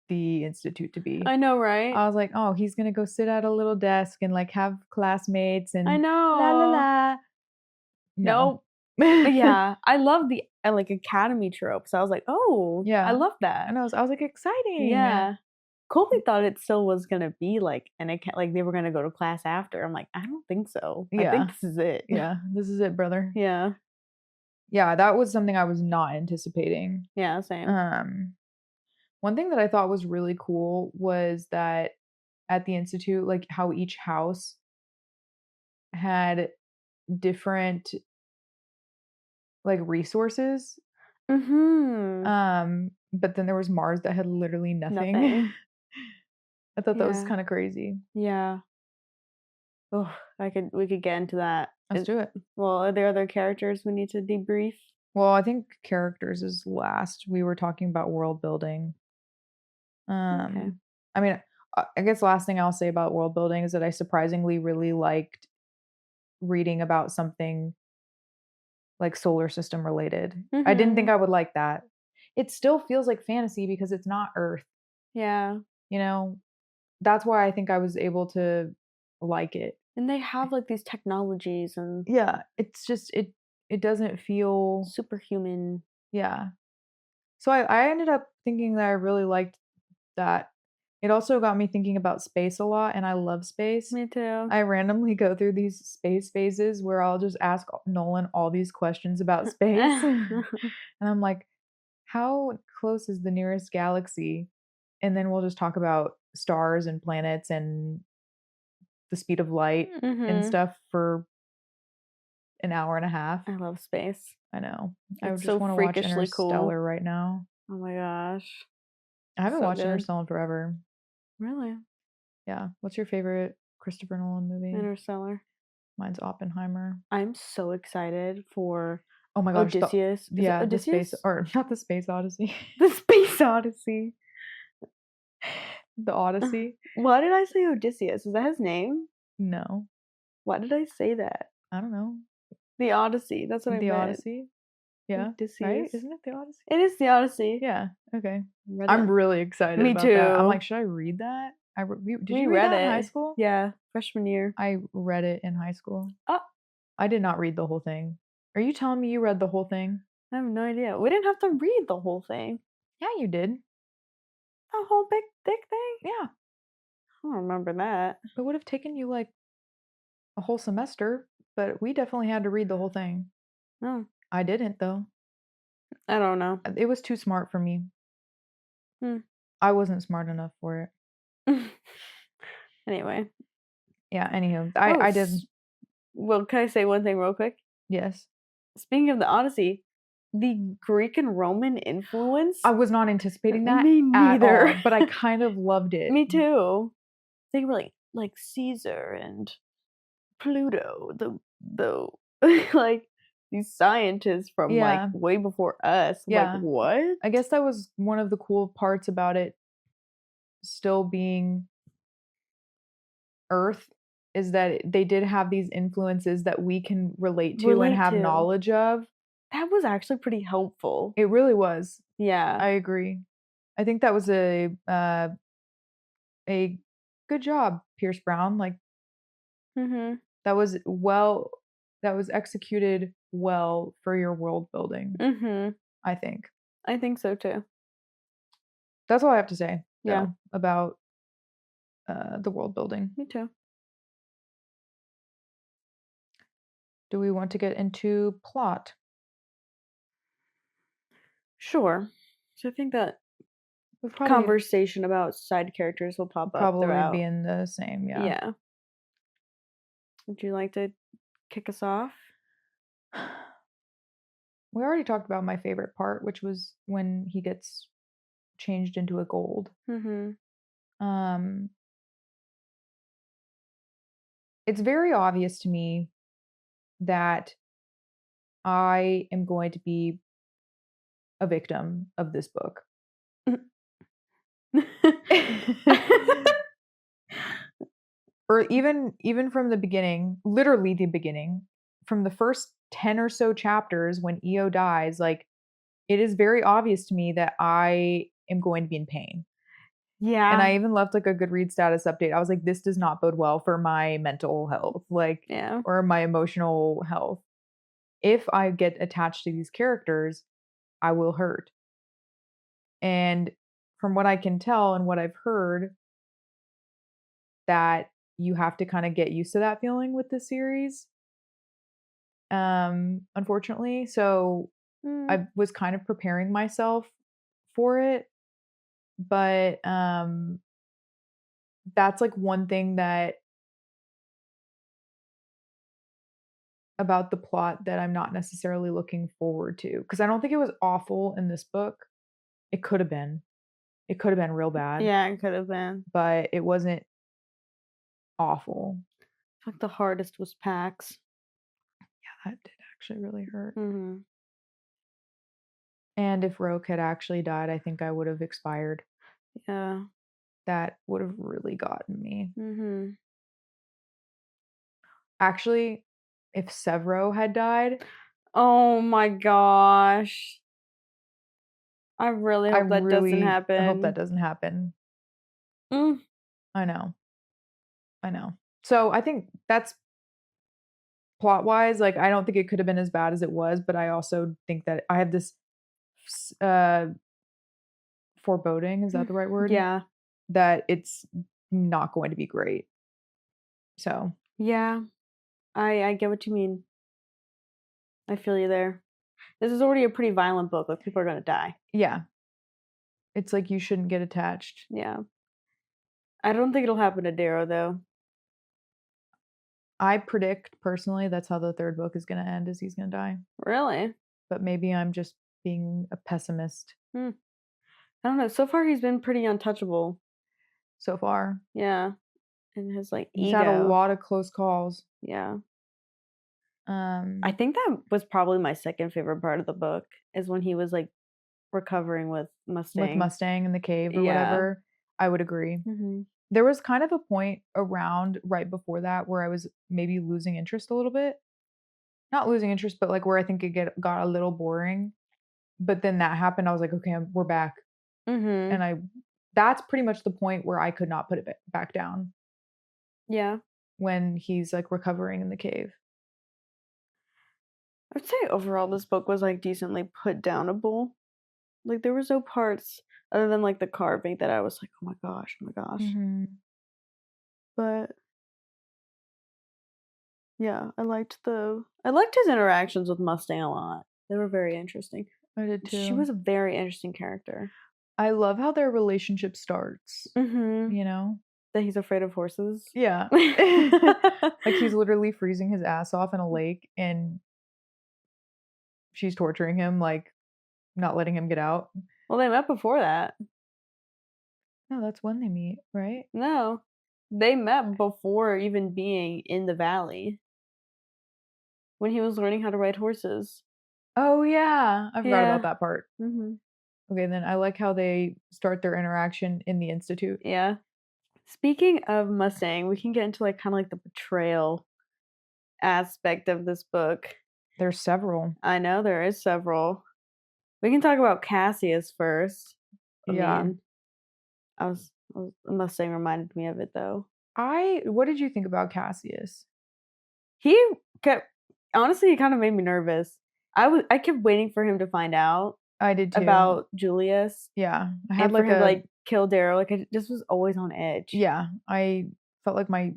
the Institute to be. I know, right? I was like, oh, he's gonna go sit at a little desk and like have classmates and I know. la la la. No. Nope. Yeah, I love the like academy tropes. I was like, oh, Yeah. I love that. And I was like, exciting. Yeah. Colby thought it still was gonna be like like they were gonna go to class after. I'm like, I don't think so. I Yeah. think this is it. Yeah, this is it, brother. Yeah. Yeah, that was something I was not anticipating. Yeah, same. One thing that I thought was really cool was that at the Institute, like how each house had different like resources. Mm-hmm. But then there was Mars that had literally nothing. I thought that was Yeah. kind of crazy. Yeah. Oh, we could get into that. Let's do it. Well, are there other characters we need to debrief? Well, I think characters is last. We were talking about world building. Okay. I mean, I guess the last thing I'll say about world building is that I surprisingly really liked reading about something like solar system related. I didn't think I would like that. It still feels like fantasy because it's not Earth. Yeah. You know, that's why I think I was able to like it. And they have like these technologies and yeah, it's just it doesn't feel superhuman. Yeah. So I ended up thinking that I really liked that. It also got me thinking about space a lot, and I love space. Me too. I randomly go through these space phases where I'll just ask Nolan all these questions about space. And I'm like, how close is the nearest galaxy? And then we'll just talk about stars and planets and the speed of light and stuff for an hour and a half. I love space. I know. It's I just so want to watch freakishly Interstellar cool. right now. Oh my gosh. I haven't So watched good. Interstellar in forever. Really? Yeah. What's your favorite Christopher Nolan movie? Interstellar. Mine's Oppenheimer. I'm so excited for Oh my gosh. Odysseus. Yeah, the space, or not the Space Odyssey. The Space Odyssey. The Odyssey. Why did I say Odysseus? Is that his name? No. Why did I say that? I don't know. The Odyssey. That's what I meant. The Odyssey. Yeah. Odysseus. Right? Isn't it the Odyssey? It is the Odyssey. Yeah. Okay. I'm really excited Me about that. I'm too. like, should I read that? Did We you read that read in high it. school? Yeah, freshman year. I read it in high school. Oh. I did not read the whole thing. Are you telling me you read the whole thing? I have no idea. We didn't have to read the whole thing. Yeah, you did. The whole big thick thing? Yeah. I don't remember that. It would have taken you like a whole semester, but we definitely had to read the whole thing. No. I didn't though. I don't know. It was too smart for me. I wasn't smart enough for it. Anyway. Yeah, anywho. I did. Well, can I say one thing real quick? Yes. Speaking of the Odyssey, the Greek and Roman influence. I was not anticipating that. Me neither. At all, but I kind of loved it. Me too. They were like Caesar and Pluto, the like these scientists from like way before us. Yeah. Like what? I guess that was one of the cool parts about it still being Earth, is that they did have these influences that we can relate to and have knowledge of. That was actually pretty helpful. It really was. Yeah. I agree. I think that was a good job, Pierce Brown. Like, that was executed well for your world building. I think. I think so too. That's all I have to say. Yeah. About the world building. Me too. Do we want to get into plot? Sure. So I think that We'll probably conversation about side characters will pop up throughout. be in the same, yeah. Yeah. Would you like to kick us off? We already talked about my favorite part, which was when he gets changed into a gold. Mm-hmm. It's very obvious to me that I am going to be a victim of this book. Or even from the beginning, literally the beginning, from the first 10 or so chapters when EO dies, like, it is very obvious to me that I am going to be in pain. Yeah. And I even left like a Goodreads status update. I was like, this does not bode well for my mental health, like, Yeah. or my emotional health. If I get attached to these characters, I will hurt. And from what I can tell and what I've heard, that you have to kind of get used to that feeling with the series. Unfortunately. So I was kind of preparing myself for it. But that's like one thing that about the plot that I'm not necessarily looking forward to. Because I don't think it was awful in this book. It could have been. It could have been real bad. Yeah, it could have been. But it wasn't awful. Like the hardest was Pax. Yeah, that did actually really hurt. Mm-hmm. And if Roke had actually died, I think I would have expired. Yeah. That would have really gotten me. Mm-hmm. Actually, if Sevro had died, oh my gosh. I really hope that doesn't happen. I hope that doesn't happen. I know. So I think that's plot-wise, like, I don't think it could have been as bad as it was, but I also think that I have this foreboding, is that the right word? Yeah. That it's not going to be great. So. Yeah. I get what you mean. I feel you there. This is already a pretty violent book. Like, people are going to die. Yeah. It's like you shouldn't get attached. Yeah. I don't think it'll happen to Darrow, though. I predict, personally, that's how the third book is going to end, is he's going to die. Really? But maybe I'm just being a pessimist. I don't know. So far, he's been pretty untouchable. So far. Yeah. And his, like, he's ego. had a lot of close calls. Yeah. I think that was probably my second favorite part of the book, is when he was, like, recovering with Mustang. With Mustang in the cave or whatever. I would agree. Mm-hmm. There was kind of a point around right before that where I was maybe losing interest a little bit. Not losing interest, but like where I think it got a little boring. But then that happened. I was like, okay, we're back. Mm-hmm. And that's pretty much the point where I could not put it back down. Yeah. When he's like recovering in the cave. I'd say overall this book was like decently put downable. Like, there was no parts other than like the carving that I was like, oh my gosh. Mm-hmm. But yeah, I liked his interactions with Mustang a lot. They were very interesting. I did too. She was a very interesting character. I love how their relationship starts. Mm-hmm. You know? That he's afraid of horses. Yeah. Like, he's literally freezing his ass off in a lake and she's torturing him, like, not letting him get out. Well, they met before that. No, that's when they meet, right? No. They met before even being in the valley. When he was learning how to ride horses. Oh, yeah. I forgot about that part. Mm-hmm. Okay, then I like how they start their interaction in the Institute. Yeah. Speaking of Mustang, we can get into like kind of like the betrayal aspect of this book. There's several. I know there is several. We can talk about Cassius first. Mustang reminded me of it though. What did you think about Cassius? He kind of made me nervous. I kept waiting for him to find out. I did too. About Julius. Yeah. I had for him to like kill Darrow. Like, I just was always on edge. Yeah. I felt like my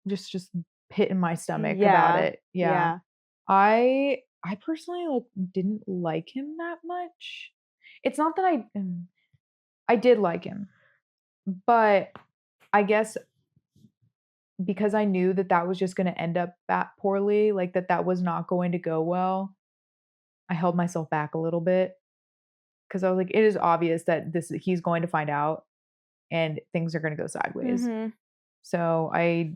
just pit in my stomach about it. Yeah. I personally like didn't like him that much. It's not that I did like him, but I guess because I knew that that was just going to end up that poorly, like that was not going to go well. I held myself back a little bit because I was like, it is obvious that he's going to find out and things are going to go sideways. Mhm. So I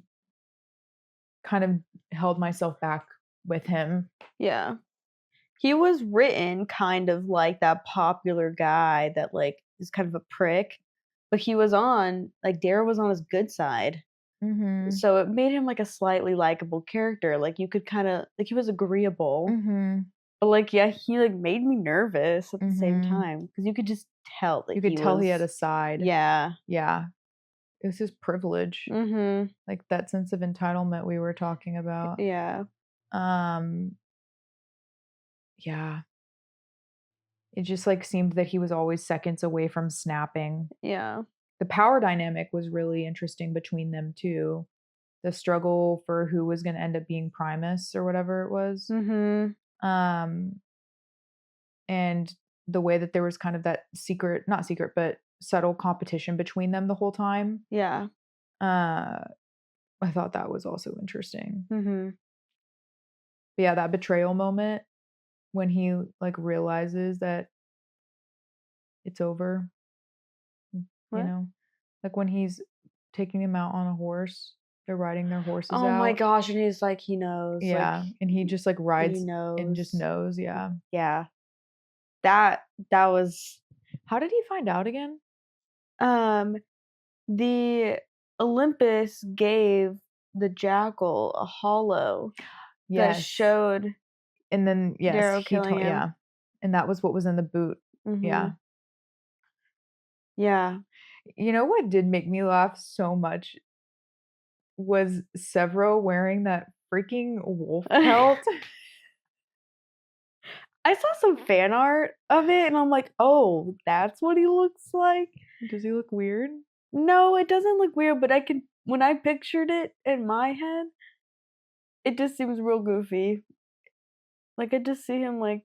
kind of held myself back with him. Yeah. He was written kind of like that popular guy that like is kind of a prick, but he was on like Darrow was on his good side. Mm-hmm. So it made him like a slightly likable character. Like you could kind of like he was agreeable. Mm-hmm. But like yeah, he like made me nervous at the same Mhm. time because you could just tell that You could tell he had a was side. yeah. Yeah. It was his privilege. Mhm. Like that sense of entitlement we were talking about. Yeah. Yeah. It just like seemed that he was always seconds away from snapping. Yeah. The power dynamic was really interesting between them too. The struggle for who was going to end up being Primus or whatever it was. Mhm. And the way that there was kind of that secret, not secret, but subtle competition between them the whole time. Yeah. I thought that was also interesting. Mhm. But yeah, that betrayal moment when he like realizes that it's over, What? like when he's taking him out on a horse, they're riding their horses Oh out. my gosh, and he's like he knows. Yeah, Like and he just like rides he and just knows. knows. Yeah. Yeah. That was How did he find out again? the Olympus gave the jackal a hollow that Yes. showed And then yes, Darrow killing him. yeah, and that was what was in the boot. Yeah. Mhm. Yeah. You know what did make me laugh so much was Sevro wearing that freaking wolf pelt. I saw some fan art of it and I'm like, "Oh, that's what he looks like?" Does he look weird? No, it doesn't look weird, but I can when I pictured it in my head, it just seems real goofy. Like I just see him like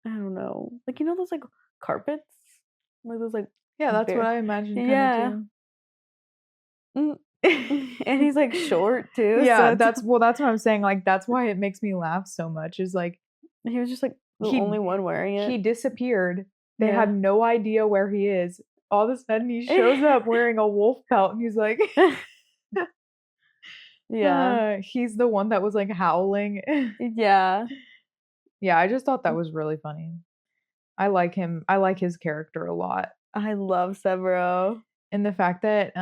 I don't know. Like you know those like carpets? Like those like Yeah, that's what bear I imagined kind Yeah. of too. And he's like short too. Yeah, So that's what I'm saying. Like that's why it makes me laugh so much. Is like he was just like the he only one wearing it. he disappeared. They Yeah. have no idea where he is. All of a sudden, he shows up wearing a wolf pelt, and he's like, Yeah. he's the one that was like howling. Yeah. Yeah, I just thought that was really funny. I like him. I like his character a lot, I love Severo. and the fact that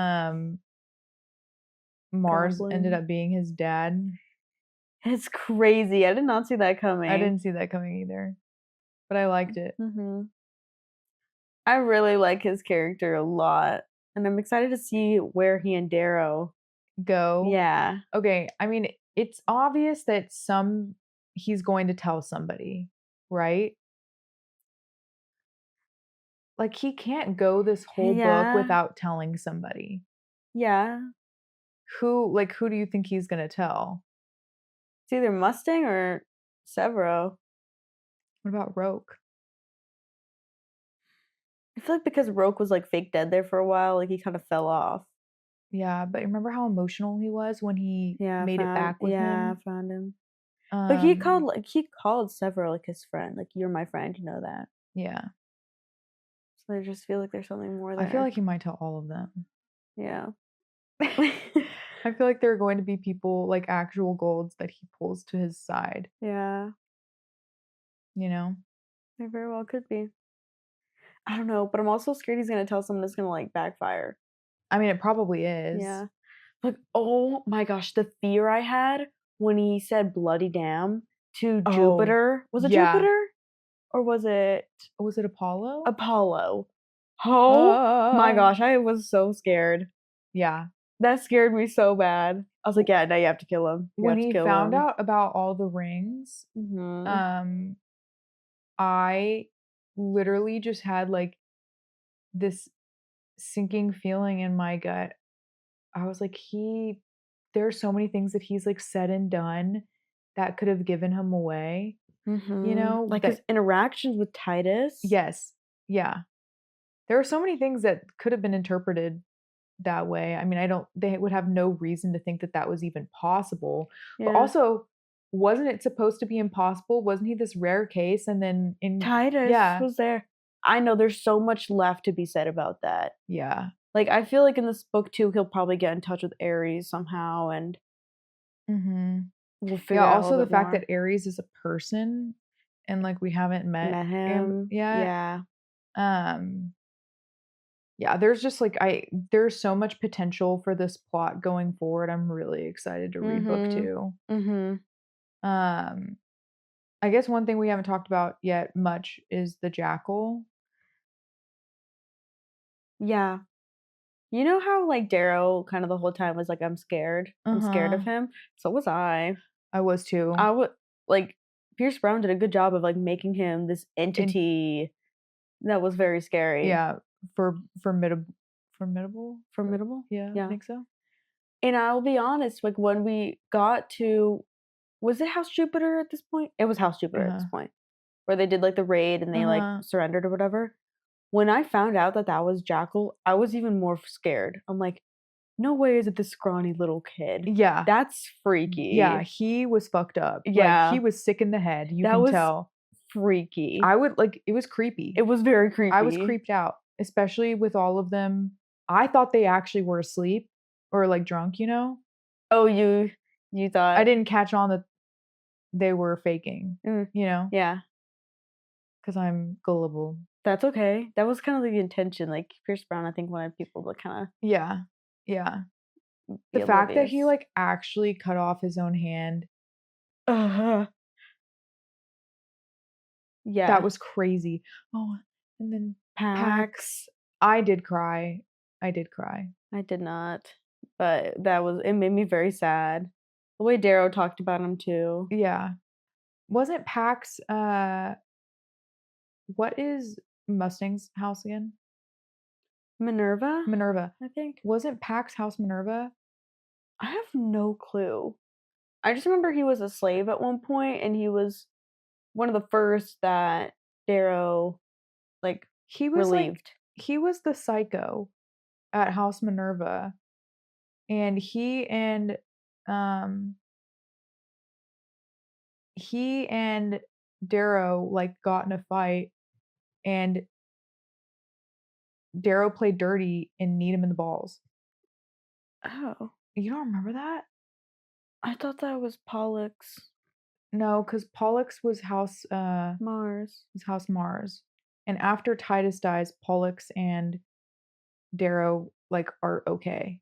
Mars ended Goblin. up being his dad. It's crazy. I did not see that coming. I didn't see that coming either, but I liked it. Mhm. I really like his character a lot, and I'm excited to see where he and Darrow Go. Yeah. Okay, I mean, it's obvious that he's going to tell somebody, right? Like he can't go this whole book Yeah. without telling somebody. Yeah. Who do you think he's going to tell? It's either Mustang or Severo. What about Roke? I feel like because Roke was like fake dead there for a while, like he kind of fell off. Yeah, but remember how emotional he was when he made it back with Yeah, him? found him. But he Um, called Severo like his friend. Like you're my friend, you know that. yeah. So I just feel like there's something more there. I feel like he might tell all of them. Yeah. I feel like there are going to be people like actual golds that he pulls to his side, Yeah. you know? There very well could be. I don't know, but I'm also scared he's gonna tell someone that's gonna like backfire. I mean, it probably is. Yeah. Like, oh my gosh, the fear I had when he said bloody damn to Oh, Jupiter. Was it yeah. Jupiter? Or was it Was it Apollo? Apollo? Oh my gosh, I was so scared. Yeah. That scared me so bad. I was like, yeah, now you have to kill him. When he found out about all the rings, Mhm. I literally just had like this sinking feeling in my gut. I was like, there are so many things that he's like said and done that could have given him away. You know, like that, his interactions with Titus. yes, yeah. There are so many things that could have been interpreted that way. I mean, they would have no reason to think that that was even possible. Yeah. But also, wasn't it supposed to be impossible? Wasn't he this rare case? And then Titus was there. I know there's so much left to be said about that. Yeah. Like, I feel like in this book too, he'll probably get in touch with Ares somehow, and we'll figure out. Also the fact that Ares is a person, and like we haven't met him yet. Yeah, there's just like there's so much potential for this plot going forward. I'm really excited to read book 2. I guess one thing we haven't talked about yet much is the jackal. Yeah. You know how like Darrow kind of the whole time was like, I'm scared. I'm scared of him. So was I. I was too. I would like Pierce Brown did a good job of like making him this entity that was very scary. Yeah, formidable. Yeah, I think so. And I'll be honest, like when we got to, was it House Jupiter at this point? It was House Jupiter at this point, where they did like the raid and they like surrendered or whatever. When I found out that that was Jackal, I was even more scared. I'm like, no way is it this scrawny little kid. Yeah. That's freaky. Yeah, he was fucked up. Yeah. Like, he was sick in the head. You can tell. Freaky. It was creepy. It was very creepy. I was creeped out, especially with all of them. I thought they actually were asleep or like drunk, you know? Oh, you thought? I didn't catch on that they were faking, you know? Yeah. Because I'm gullible. That's okay. That was kind of the intention. Like Pierce Brown, I think, wanted people to kind of yeah. The fact that he like actually cut off his own hand. Yeah. That was crazy. Oh, and then Pax. I did cry. I did not. But it made me very sad. The way Darrow talked about him too. Yeah. Wasn't Pax what is Mustang's house again? Minerva, I think. Wasn't Pax house Minerva? I have no clue. I just remember he was a slave at one point, and he was one of the first that Darrow like he was relieved. He was the psycho at House Minerva, and he and Darrow like got in a fight, and Darrow played dirty and kneed him in the balls. Oh, you don't remember that? I thought that was Pollux. No, because Pollux was House Mars. Was House Mars, and after Titus dies, Pollux and Darrow like are okay.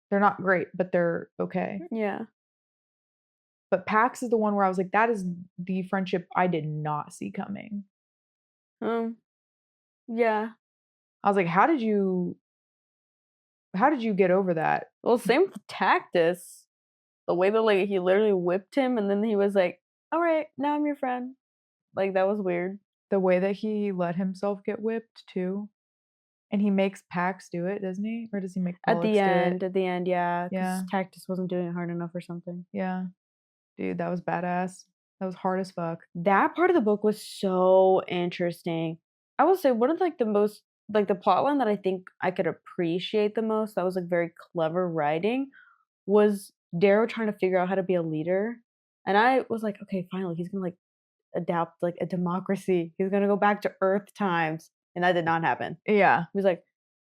They're not great, but they're okay. Yeah. But Pax is the one where I was like, that is the friendship I did not see coming. Yeah. I was like, how did you get over that? Well, same with Tactus. The way that like he literally whipped him, and then he was like, all right, now I'm your friend. Like, that was weird. The way that he let himself get whipped too. And he makes Pax do it, doesn't he? Or does he make Pollux do it? At the end, yeah. Because Tactus wasn't doing it hard enough or something. Yeah. Dude, that was badass. That was hard as fuck. That part of the book was so interesting. I will say one of like the most, like the plotline that I think I could appreciate the most, that was like very clever writing, was Darrow trying to figure out how to be a leader. And I was like, okay, finally, he's gonna like adapt like a democracy. He's gonna go back to Earth times. And that did not happen. Yeah. He was like,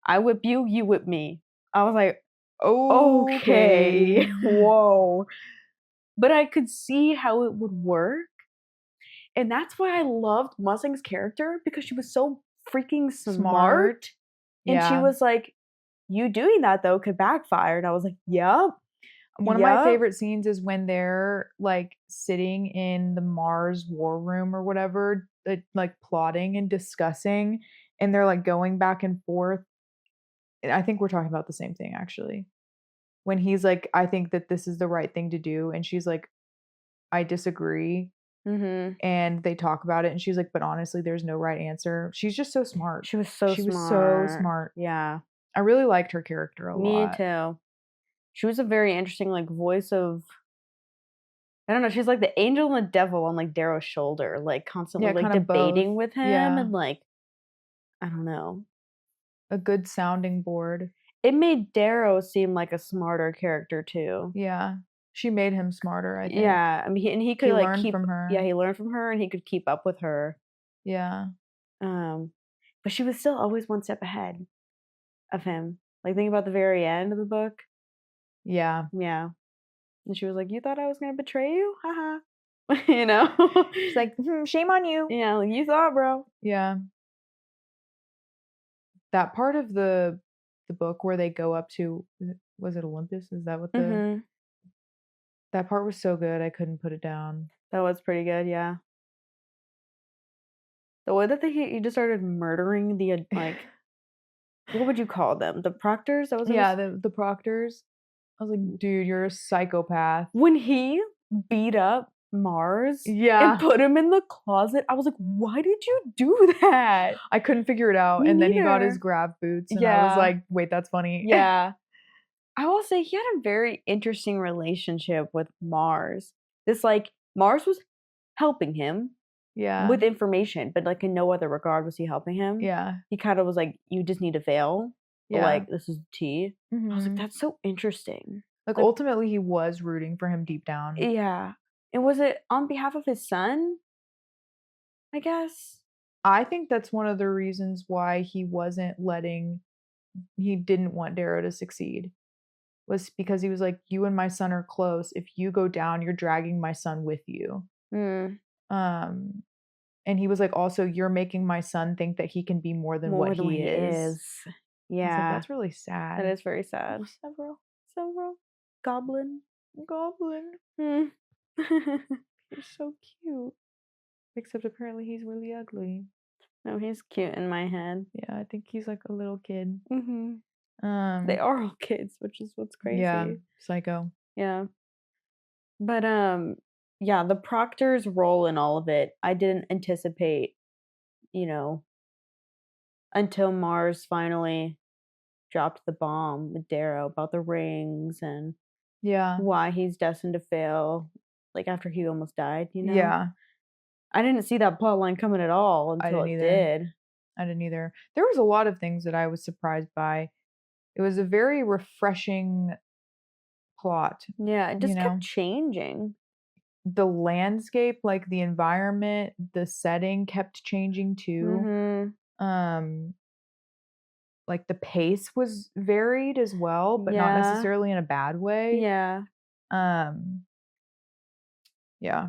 I whip you, you whip me. I was like, okay. Whoa. But I could see how it would work. And that's why I loved Mustang's character, because she was so freaking smart. And she was like, you doing that though could backfire. And I was like, yep. One of my favorite scenes is when they're like sitting in the Mars war room or whatever, like plotting and discussing, and they're like going back and forth. I think we're talking about the same thing actually. When he's like, I think that this is the right thing to do, and she's like, I disagree. And they talk about it, and she's like, but honestly, there's no right answer. She's just so smart. She was so smart. Yeah. I really liked her character a lot. Me too. She was a very interesting like voice of I don't know. She's like the angel and the devil on like Darrow's shoulder, like constantly Yeah, like kind of both. debating with him Yeah. and like I don't know. A good sounding board. It made Darrow seem like a smarter character too. Yeah. She made him smarter, I think. Yeah, I mean, he could like learned keep. from her. Yeah, he learned from her, and he could keep up with her. Yeah. But she was still always one step ahead of him. Like think about the very end of the book. Yeah. Yeah, and she was like, "You thought I was gonna betray you? Haha." You know. She's like, shame on you. Yeah, like you thought, bro. Yeah. That part of the book where they go up to, was it Olympus? Is that what the that part was so good I couldn't put it down. That was pretty good, yeah. The way that he just started murdering the like what would you call them? The proctors? That was the proctors. I was like, dude, you're a psychopath. When he beat up Mars Yeah. and put him in the closet, I was like, why did you do that? I couldn't figure it out. Me And then he got his neither. grab boots and I Yeah. was like, wait, that's funny. Yeah. I will say he had a very interesting relationship with Mars. This like Mars was helping him Yeah. with information, but like in no other regard was he helping him. Yeah. He kind of was like, you just need to fail. But, Yeah. like this is tea. I was like, Mhm. that's so interesting. Like like- ultimately he was rooting for him deep down. Yeah. And was it on behalf of his son? I guess. I think that's one of the reasons why he didn't want Darrow to succeed. Was because he was like, you and my son are close. If you go down, you're dragging my son with you. Mm. And he was like, also, you're making my son think that he can be more than what he is. I was Yeah. like, that's really sad. That is very sad. Sevro. Goblin. Goblin. He's so cute. Except apparently he's really ugly. No, he's cute in my head. Yeah, I think he's like a little kid. Mm-hmm. They are all kids, which is what's crazy. Yeah, psycho. Yeah. But yeah, the proctor's role in all of it, I didn't anticipate, until Mars finally dropped the bomb with Darrow about the rings and why he's destined to fail, like after he almost died, Yeah. I didn't see that plot line coming at all until it did. I didn't either. There was a lot of things that I was surprised by. It was a very refreshing plot. Yeah, it just kept changing. The landscape, like the environment, the setting kept changing too. Mm-hmm. Like the pace was varied as well, but not necessarily in a bad way. Yeah. Yeah.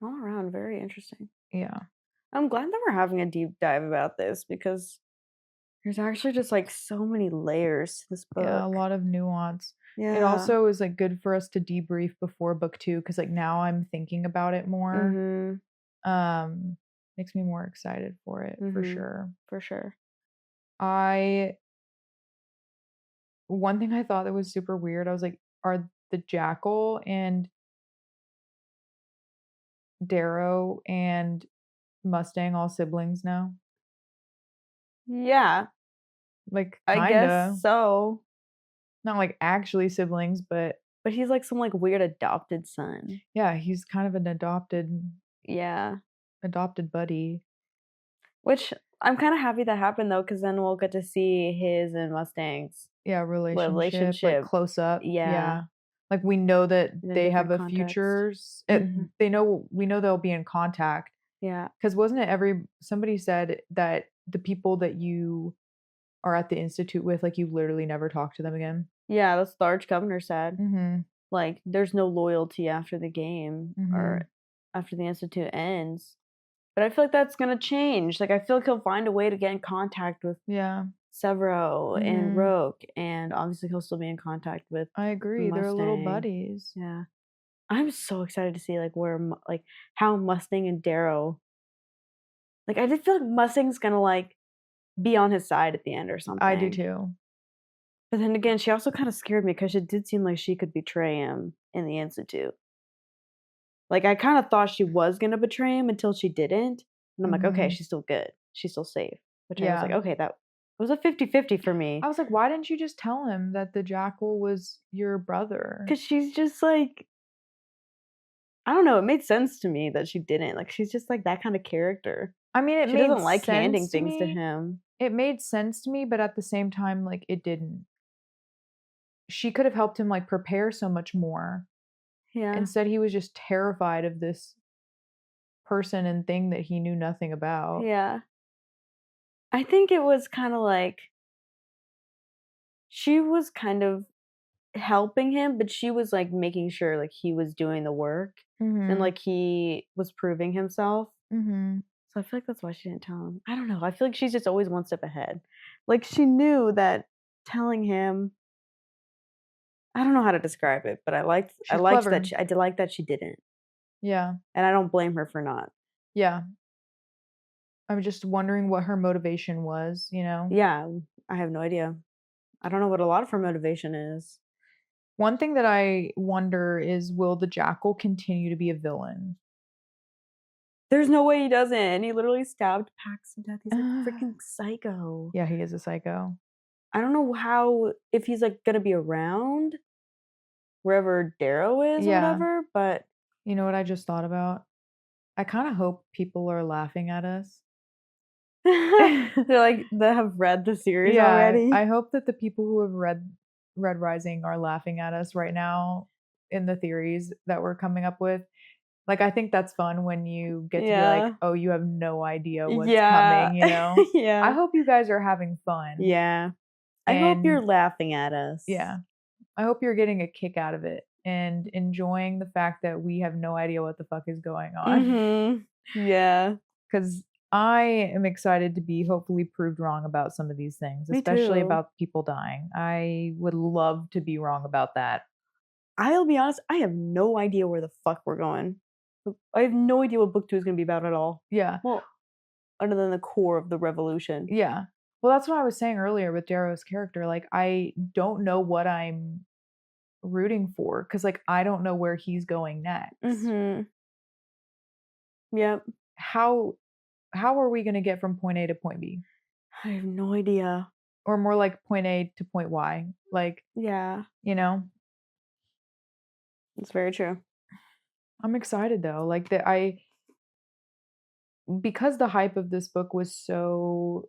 All around, very interesting. Yeah. I'm glad that we're having a deep dive about this because there's actually just like so many layers to this book. Yeah, a lot of nuance. Yeah. It also is like good for us to debrief before book 2 because like now I'm thinking about it more. Mm-hmm. Makes me more excited for it for sure. For sure. One thing I thought that was super weird, I was like, are the jackal and Darrow and Mustang all siblings now? Yeah. Like kinda. I guess so. Not like actually siblings, but he's like some like weird adopted son. Yeah, he's kind of an adopted buddy. Which I'm kind of happy that happened though, because then we'll get to see his and Mustang's relationship like close up. Yeah. Like we know that In a they have different a futures. Mhm. We know they'll be in contact. Yeah. Because wasn't it somebody said that the people that you are at the institute with, like you literally never talk to them again. Yeah, that's the Arch-Governor said. Mm-hmm. Like there's no loyalty after the game or Mhm. after the institute ends. But I feel like that's gonna change. Like I feel like he'll find a way to get in contact with Sevro and Mhm. Roke, and obviously he'll still be in contact with I agree. They're little Mustang. buddies. Yeah. I'm so excited to see like how Mustang and Darrow. Like I did feel like Mustang's gonna like be on his side at the end or something. I do too. But then again, she also kind of scared me because it did seem like she could betray him in the institute. Like I kind of thought she was gonna betray him until she didn't, and I'm like, okay, she's still good, she's still safe. Which I was like, okay, that was a 50-50 for me. I was like, why didn't you just tell him that the jackal was your brother? Because she's just like, I don't know. It made sense to me that she didn't. Like, she's just like that kind of character. I mean, it She made doesn't like handing sense to things to me. him. It made sense to me, but at the same time, like, it didn't. She could have helped him, like, prepare so much more. Yeah. Instead, he was just terrified of this person and thing that he knew nothing about. Yeah. I think it was kind of like she was kind of helping him, but she was like making sure like he was doing the work and like he was proving himself. Mm-hmm. So I feel like that's why she didn't tell him. I don't know. I feel like she's just always one step ahead. Like she knew that telling him. I don't know how to describe it, but I liked clever. that I did like that she didn't. Yeah. And I don't blame her for not. Yeah. I'm just wondering what her motivation was, you know? Yeah, I have no idea. I don't know what a lot of her motivation is. One thing that I wonder is, will the jackal continue to be a villain? There's no way he doesn't. He literally stabbed Pax to death. He's like freaking psycho. Yeah, he is a psycho. I don't know how, if he's like gonna be around wherever Darrow is or whatever, but you know what I just thought about? I kind of hope people are laughing at us. they're like, they have read the series already. I hope that the people who have read Rising are laughing at us right now in the theories that we're coming up with. Like, I think that's fun when you get to be like, oh, you have no idea what's coming, you know? Yeah. I hope you guys are having fun. Yeah. I hope you're laughing at us. Yeah. I hope you're getting a kick out of it and enjoying the fact that we have no idea what the fuck is going on. Mm-hmm. Yeah. Because I am excited to be hopefully proved wrong about some of these things, especially about people dying. I would love to be wrong about that. I'll be honest, I have no idea where the fuck we're going. I have no idea what book 2 is going to be about at all. Yeah. Well, other than the core of the revolution. Yeah. Well, that's what I was saying earlier with Darrow's character. Like, I don't know what I'm rooting for because, like, I don't know where he's going next. Mm-hmm. Yep. How are we going to get from point A to point B? I have no idea. Or more like point A to point Y. Like, yeah. You know? It's very true. I'm excited though. Like because the hype of this book was so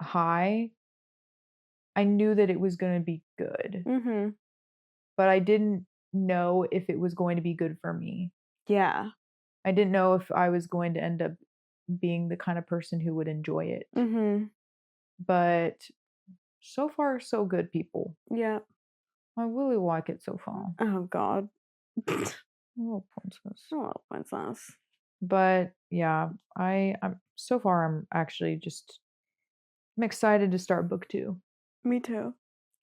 high, I knew that it was going to be good. Mm-hmm. But I didn't know if it was going to be good for me. Yeah. I didn't know if I was going to end up being the kind of person who would enjoy it. Mm-hmm. But so far, so good, people. Yeah. I really like it so far. Oh, God. Oh, princess. Oh, princess. But yeah, I'm so far I'm actually just I'm excited to start book 2. Me too.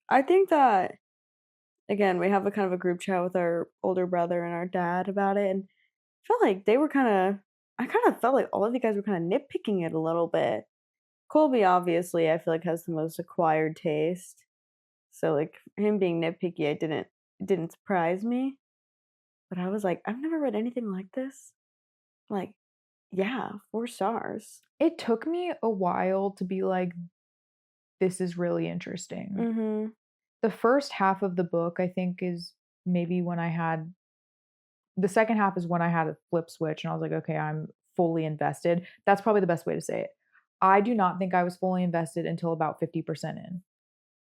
I think that again, we have a kind of a group chat with our older brother and our dad about it, and I felt like they were I kind of felt like all of you guys were kind of nitpicking it a little bit. Colby obviously I feel like has the most acquired taste. So like him being nitpicky, it didn't surprise me. But I was like, I've never read anything like this. Like, yeah, 4 stars. It took me a while to be like, this is really interesting. Mm-hmm. The first half of the book, I think, is maybe when the second half is when I had a flip switch and I was like, okay, I'm fully invested. That's probably the best way to say it. I do not think I was fully invested until about 50% in.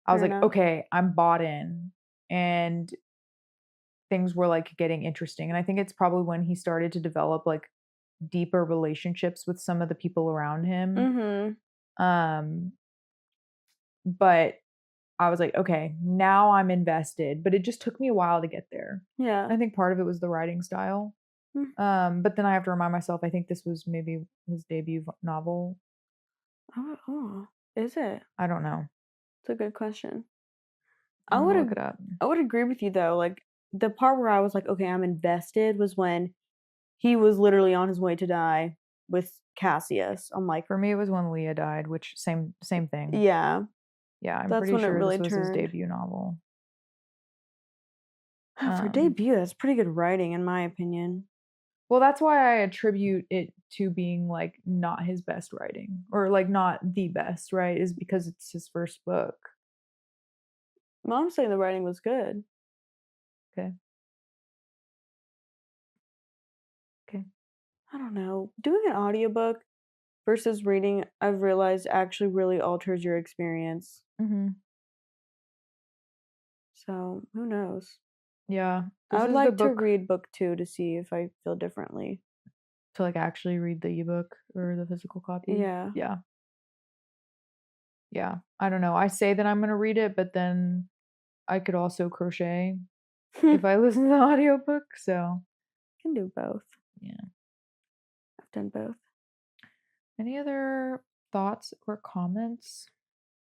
I was like, okay, I'm bought in. And things were like getting interesting. And I think it's probably when he started to develop like deeper relationships with some of the people around him. Mm-hmm. But I was like, okay, now I'm invested. But it just took me a while to get there. Yeah. I think part of it was the writing style. But then I have to remind myself, I think this was maybe his debut novel. Oh, is it? I don't know. It's a good question. I would look it up. I would agree with you though. Like the part where I was like, okay, I'm invested was when he was literally on his way to die with Cassius. I'm like, for me, it was when Leah died, which same thing. Yeah. Yeah, I'm pretty sure this was his debut novel. For debut, that's pretty good writing in my opinion. Well, that's why I attribute it to being like not his best writing or like not the best, right? Is because it's his first book. Mom's saying the writing was good. Okay. Okay. I don't know. Doing an audiobook versus reading, I've realized actually really alters your experience. Mm-hmm. So who knows? Yeah. I This would is the like to book read book 2 to see if I feel differently. to like actually read the ebook or the physical copy. Yeah. Yeah. Yeah. I don't know. I say that I'm gonna read it, but then I could also crochet if I listen to the audiobook. So Can do both. yeah. I've done both. Any other thoughts or comments?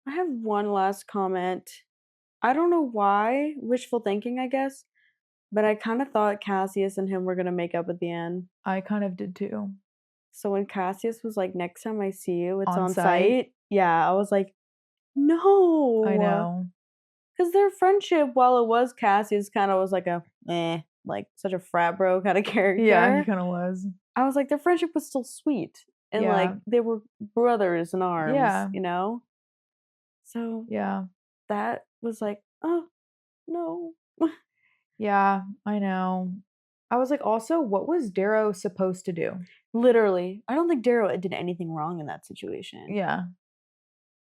I have one last comment. I don't know why, wishful thinking, I guess, but I kind of thought Cassius and him were going to make up at the end. I kind of did too. So when Cassius was like, next time I see you, it's On on site? site. Yeah, I was like, no. I know. Because their friendship, while it was Cassius, kind of was like like such a frat bro kind of character. Yeah, he kind of was. I was like, their friendship was still sweet. And like, Yeah. they were brothers in arms, Yeah. you know? So Yeah. that was like, oh, no. Yeah, I know. I was like, also, what was Darrow supposed to do? Literally. I don't think Darrow did anything wrong in that situation. Yeah.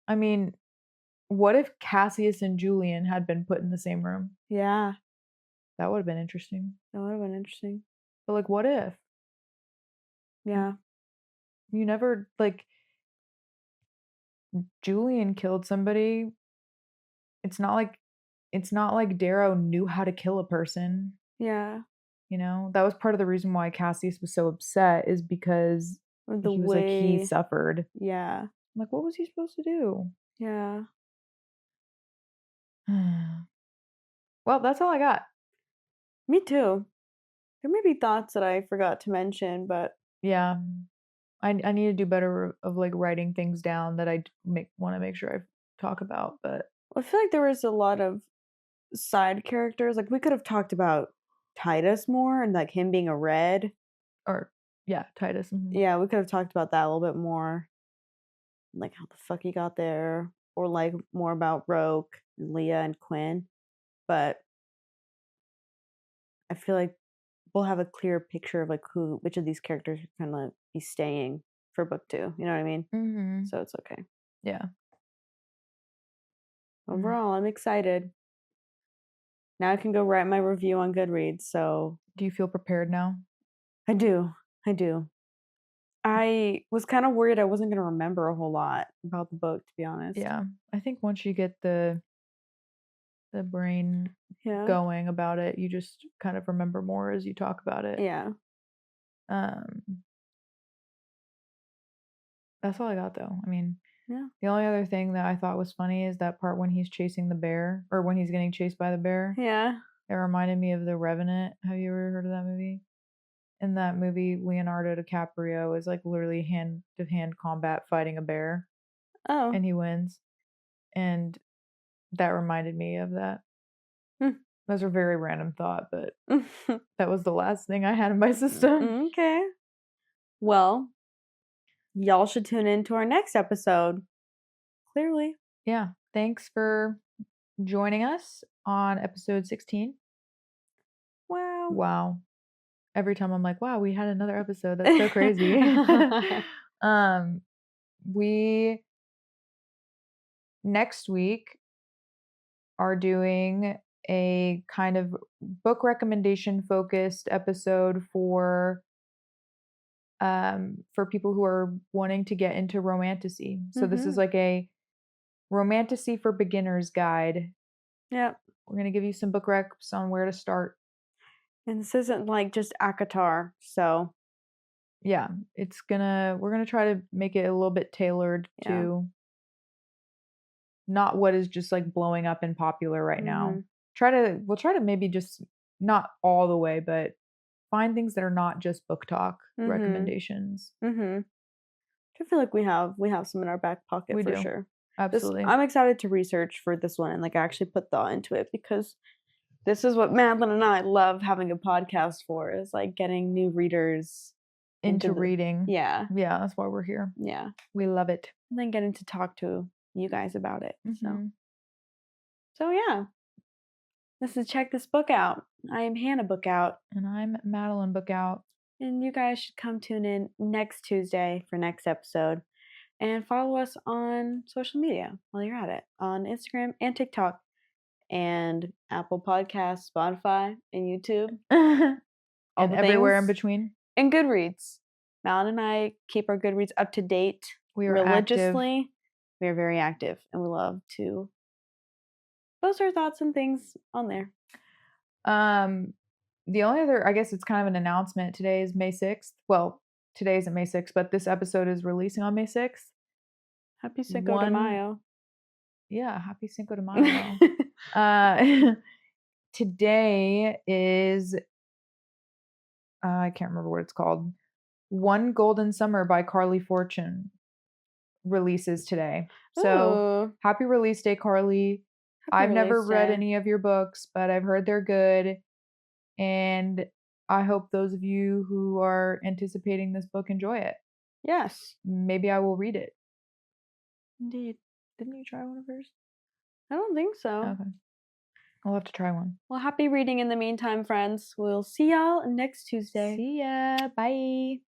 I mean, what if Cassius and Julian had been put in the same room? Yeah, That would have been interesting. that would have been interesting. But like, what if? Yeah. You never, like, Julian killed somebody. It's not like Darrow knew how to kill a person. Yeah. You know, that was part of the reason why Cassius was so upset is because The he was like, he way. suffered. Yeah. I'm like, what was he supposed to do? Yeah. Well, that's all I got. Me too. There may be thoughts that I forgot to mention, but Yeah. I need to do better of like writing things down that I want to make sure I talk about, but I feel like there was a lot of side characters. Like we could have talked about Titus more and like him being a red. or yeah, Titus. Yeah, we could have talked about that a little bit more. Like how the fuck he got there. Or like more about Roke, Leah, and Quinn. But I feel like we'll have a clear picture of like which of these characters are gonna be staying for book 2. You know what I mean? Mm-hmm. So it's okay. Yeah. Overall, I'm excited. Now I can go write my review on Goodreads. So Do you feel prepared now? I do. I was kind of worried I wasn't gonna remember a whole lot about the book, to be honest. Yeah. I think once you get the brain Yeah. going about it, you just kind of remember more as you talk about it. Yeah. That's all I got though. I mean, Yeah. the only other thing that I thought was funny is that part when he's chasing the bear or when he's getting chased by the bear. Yeah. It reminded me of The Revenant. Have you ever heard of that movie? In that movie, Leonardo DiCaprio is like literally hand to hand combat fighting a bear Oh. and he wins. And that reminded me of that. Hmm. That was a very random thought, but that was the last thing I had in my system. Okay. Well, y'all should tune in to our next episode. Clearly. Yeah. Thanks for joining us on episode 16. Wow. Wow. Every time I'm like, wow, we had another episode. That's so crazy. We next week are doing a kind of book recommendation focused episode for people who are wanting to get into romantasy. So this is like a romantasy for beginners guide. Yep. We're going to give you some book recs on where to start. And this isn't like just ACOTAR, so yeah, we're gonna try to make it a little bit tailored to not what is just like blowing up and popular right now. We'll try to maybe just not all the way, but find things that are not just book talk recommendations. I feel like we have some in our back pocket for sure. Absolutely. I'm excited to research for this one and like actually put thought into it because This is what Madeline and I love having a podcast for, is like getting new readers into reading. Yeah. Yeah, that's why we're here. Yeah. We love it. And then getting to talk to you guys about it. Mm-hmm. So yeah. This is Check This Book Out. I am Hannah Book Out. And I'm Madeline Book Out. And you guys should come tune in next Tuesday for next episode. And follow us on social media while you're at it. On Instagram and TikTok. And Apple Podcasts, Spotify, and YouTube. And everywhere in between. And Goodreads. Malin and I keep our Goodreads up to date. We are religiously. Active. We are very active. And we love to post our thoughts and things on there. The only other, I guess it's kind of an announcement. Today is May 6th. Well, today isn't May 6th, but this episode is releasing on May 6th. Happy Cinco de Mayo. Yeah, happy Cinco de Mayo. Today is, I can't remember what it's called. One Golden Summer by Carly Fortune releases today. So happy release day, Carly. I've never read any of your books, but I've heard they're good. And I hope those of you who are anticipating this book enjoy it. Yes. Maybe I will read it. Indeed. Didn't you try one of hers? I don't think so. Okay. I'll have to try one. Well, happy reading in the meantime, friends. We'll see y'all next Tuesday. See ya. Bye.